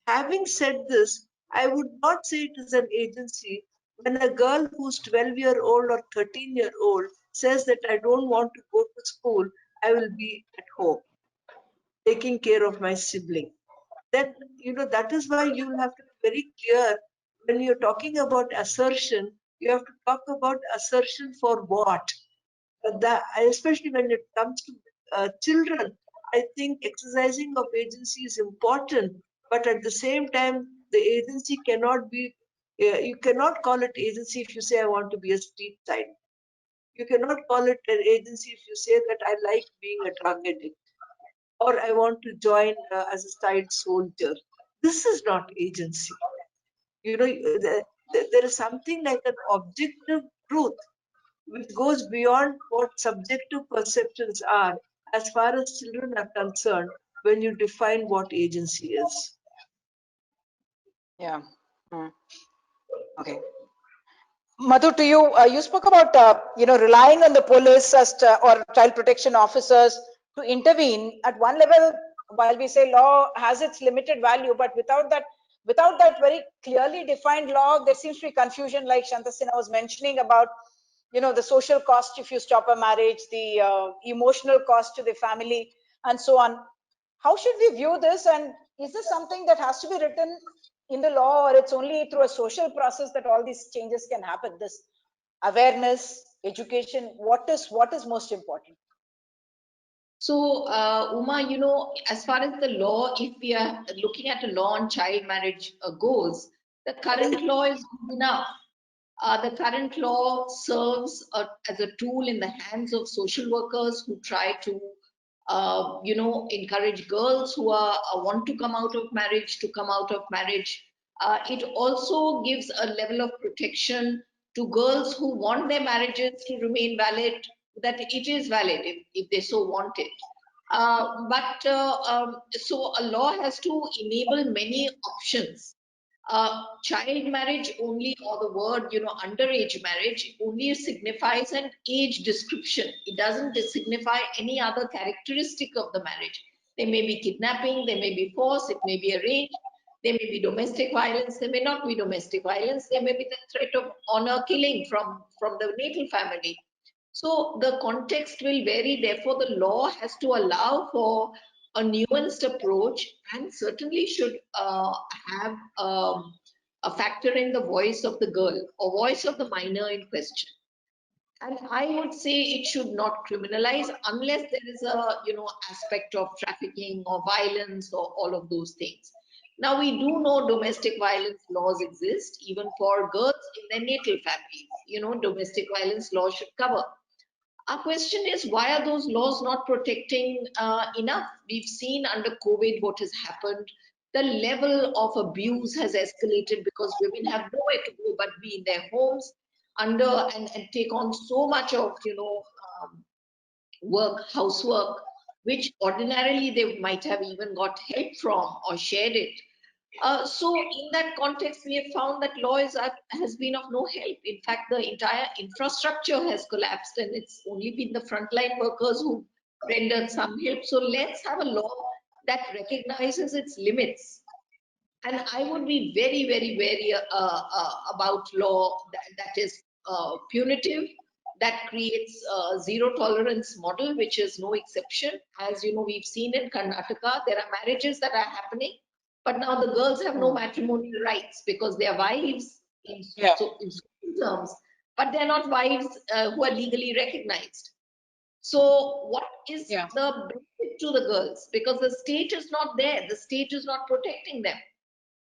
Having said this, I would not say it is an agency when a girl who's 12-year-old or 13-year-old says that I don't want to go to school, I will be at home taking care of my sibling. Then, that is why you'll have to be very clear when you're talking about assertion, you have to talk about assertion for what? Especially when it comes to children, I think exercising of agency is important, but at the same time, the agency cannot be, you cannot call it agency if you say, I want to be a street child. You cannot call it an agency if you say that I like being a drug addict or I want to join as a child soldier. This is not agency. There is something like an objective truth which goes beyond what subjective perceptions are as far as children are concerned when you define what agency is. Yeah. Okay. Madhu, to you, you spoke about relying on the police or child protection officers to intervene. At one level, while we say law has its limited value, but without that very clearly defined law, there seems to be confusion, like Shanta Sinha was mentioning about the social cost if you stop a marriage, the emotional cost to the family, and so on. How should we view this, and is this something that has to be written in the law, or it's only through a social process that all these changes can happen? This awareness, education, what is most important? So, Uma, as far as the law, if we are looking at a law on child marriage goes, the current law is good enough. The current law serves as a tool in the hands of social workers who try to, encourage girls who want to come out of marriage to come out of marriage. It also gives a level of protection to girls who want their marriages to remain valid, that it is valid if they so want it. So a law has to enable many options. Child marriage only, or the word, underage marriage only signifies an age description. It doesn't signify any other characteristic of the marriage. There may be kidnapping, there may be force, it may be arranged, there may be domestic violence, there may not be domestic violence, there may be the threat of honor killing from the natal family. So the context will vary. Therefore, the law has to allow for a nuanced approach and certainly should have a factor in the voice of the girl or voice of the minor in question. And I would say it should not criminalize unless there is a aspect of trafficking or violence or all of those things. Now we do know domestic violence laws exist even for girls in their natal families. Domestic violence laws should cover. Our question is, why are those laws not protecting enough? We've seen under COVID what has happened. The level of abuse has escalated because women have nowhere to go but be in their homes and take on so much of housework, which ordinarily they might have even got help from or shared it. So in that context, we have found that law has been of no help. In fact, the entire infrastructure has collapsed and it's only been the frontline workers who rendered some help. So let's have a law that recognizes its limits. And I would be very, very wary about law that is punitive, that creates a zero tolerance model, which is no exception. As we've seen in Karnataka, there are marriages that are happening, but now the girls have no matrimonial rights because they are wives in social terms, but they're not wives who are legally recognized. So what is the benefit to the girls? Because the state is not there, the state is not protecting them.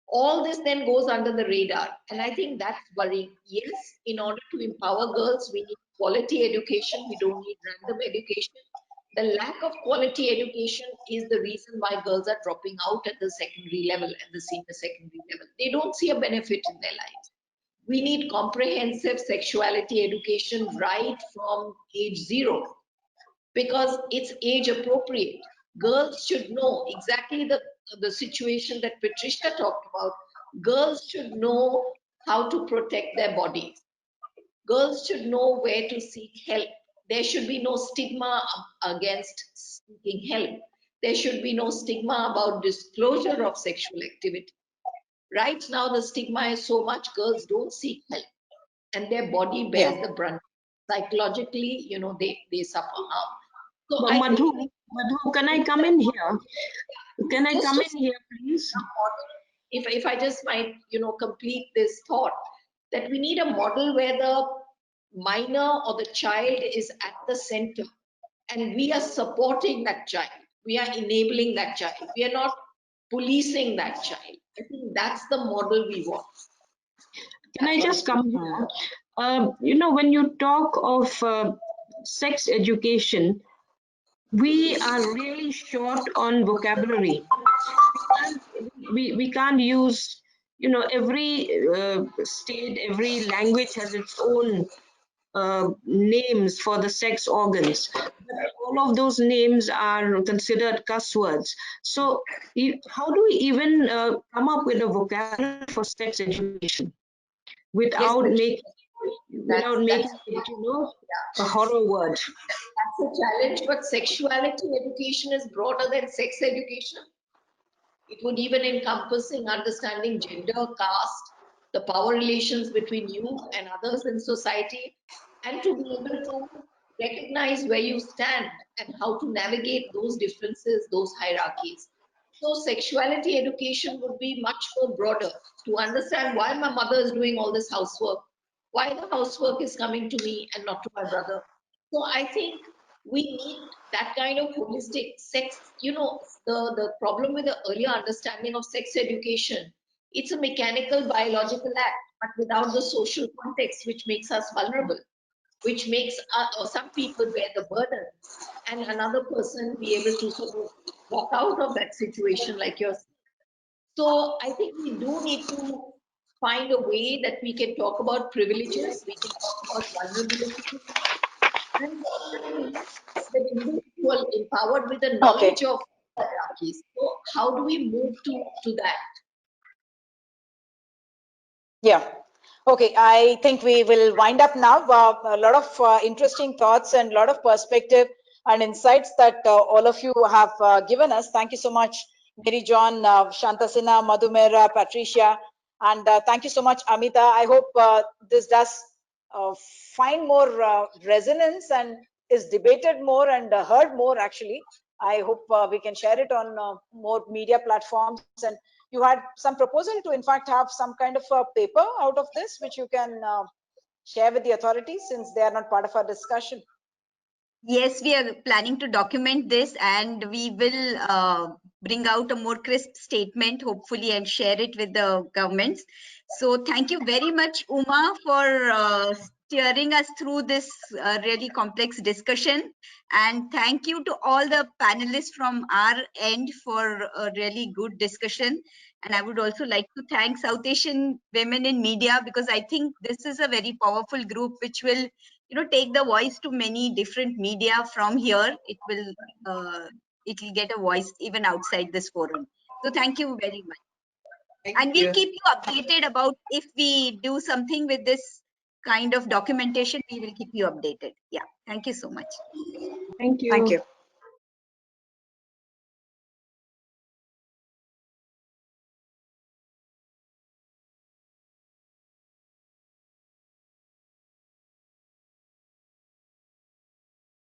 All this then goes under the radar, and I think that's worrying. Yes, in order to empower girls, we need quality education. We don't need random education. The lack of quality education is the reason why girls are dropping out at the secondary level and the senior secondary level. They don't see a benefit in their lives. We need comprehensive sexuality education right from age 0 because it's age appropriate. Girls should know exactly the situation that Patricia talked about. Girls should know how to protect their bodies. Girls should know where to seek help. There should be no stigma against seeking help. There should be no stigma about disclosure of sexual activity. Right now, the stigma is so much, girls don't seek help and their body bears the brunt. Psychologically, you know, they suffer harm. So But I Madhu, think can I come in here? Can I just come to in here, please? if I just might, you know, complete this thought, that we need a model where the minor or the child is at the center and we are supporting that child. We are enabling that child. We are not policing that child. I think that's the model we want. Can I just come here? You know, when you talk of sex education, we are really short on vocabulary. We can't use, you know, every state, every language has its own names for the sex organs. But all of those names are considered cuss words. So how do we even come up with a vocabulary for sex education Yes, without making that's it, you know, a horror word? that's a challenge, but sexuality education is broader than sex education. It would even encompassing understanding gender, caste, the power relations between you and others in society, and to be able to recognize where you stand and how to navigate those differences, those hierarchies. So sexuality education would be much more broader to understand why my mother is doing all this housework, why the housework is coming to me and not to my brother. So I think we need that kind of holistic sex. You know, the problem with the earlier understanding of sex education, it's a mechanical biological act, but without the social context, which makes us vulnerable, which makes or some people bear the burden and another person be able to sort of walk out of that situation like yours. So I think we do need to find a way that we can talk about privileges, we can talk about vulnerability, and the individual empowered with the knowledge of hierarchies. So how do we move to that? Yeah. Okay, I think we will wind up now. A lot of interesting thoughts and a lot of perspective and insights that all of you have given us. Thank you so much, Mary John, Shanta, Sinha, Madhu, Mehra, Patricia, and thank you so much, Amita. I hope this does uh, find more resonance and is debated more and heard more, actually. I hope we can share it on more media platforms. And you had some proposal to, in fact, have some kind of a paper out of this, which you can share with the authorities since they are not part of our discussion. Yes, we are planning to document this, and we will bring out a more crisp statement, hopefully, and share it with the governments. So thank you very much, Uma, for steering us through this really complex discussion. And thank you to all the panelists from our end for a really good discussion. And I would also like to thank South Asian Women in Media, because I think this is a very powerful group which will, you know, take the voice to many different media from here. It will get a voice even outside this forum. So thank you very much. And we'll keep you updated about if we do something with this kind of documentation. We will keep you updated. Yeah, thank you so much. Thank you. Thank you.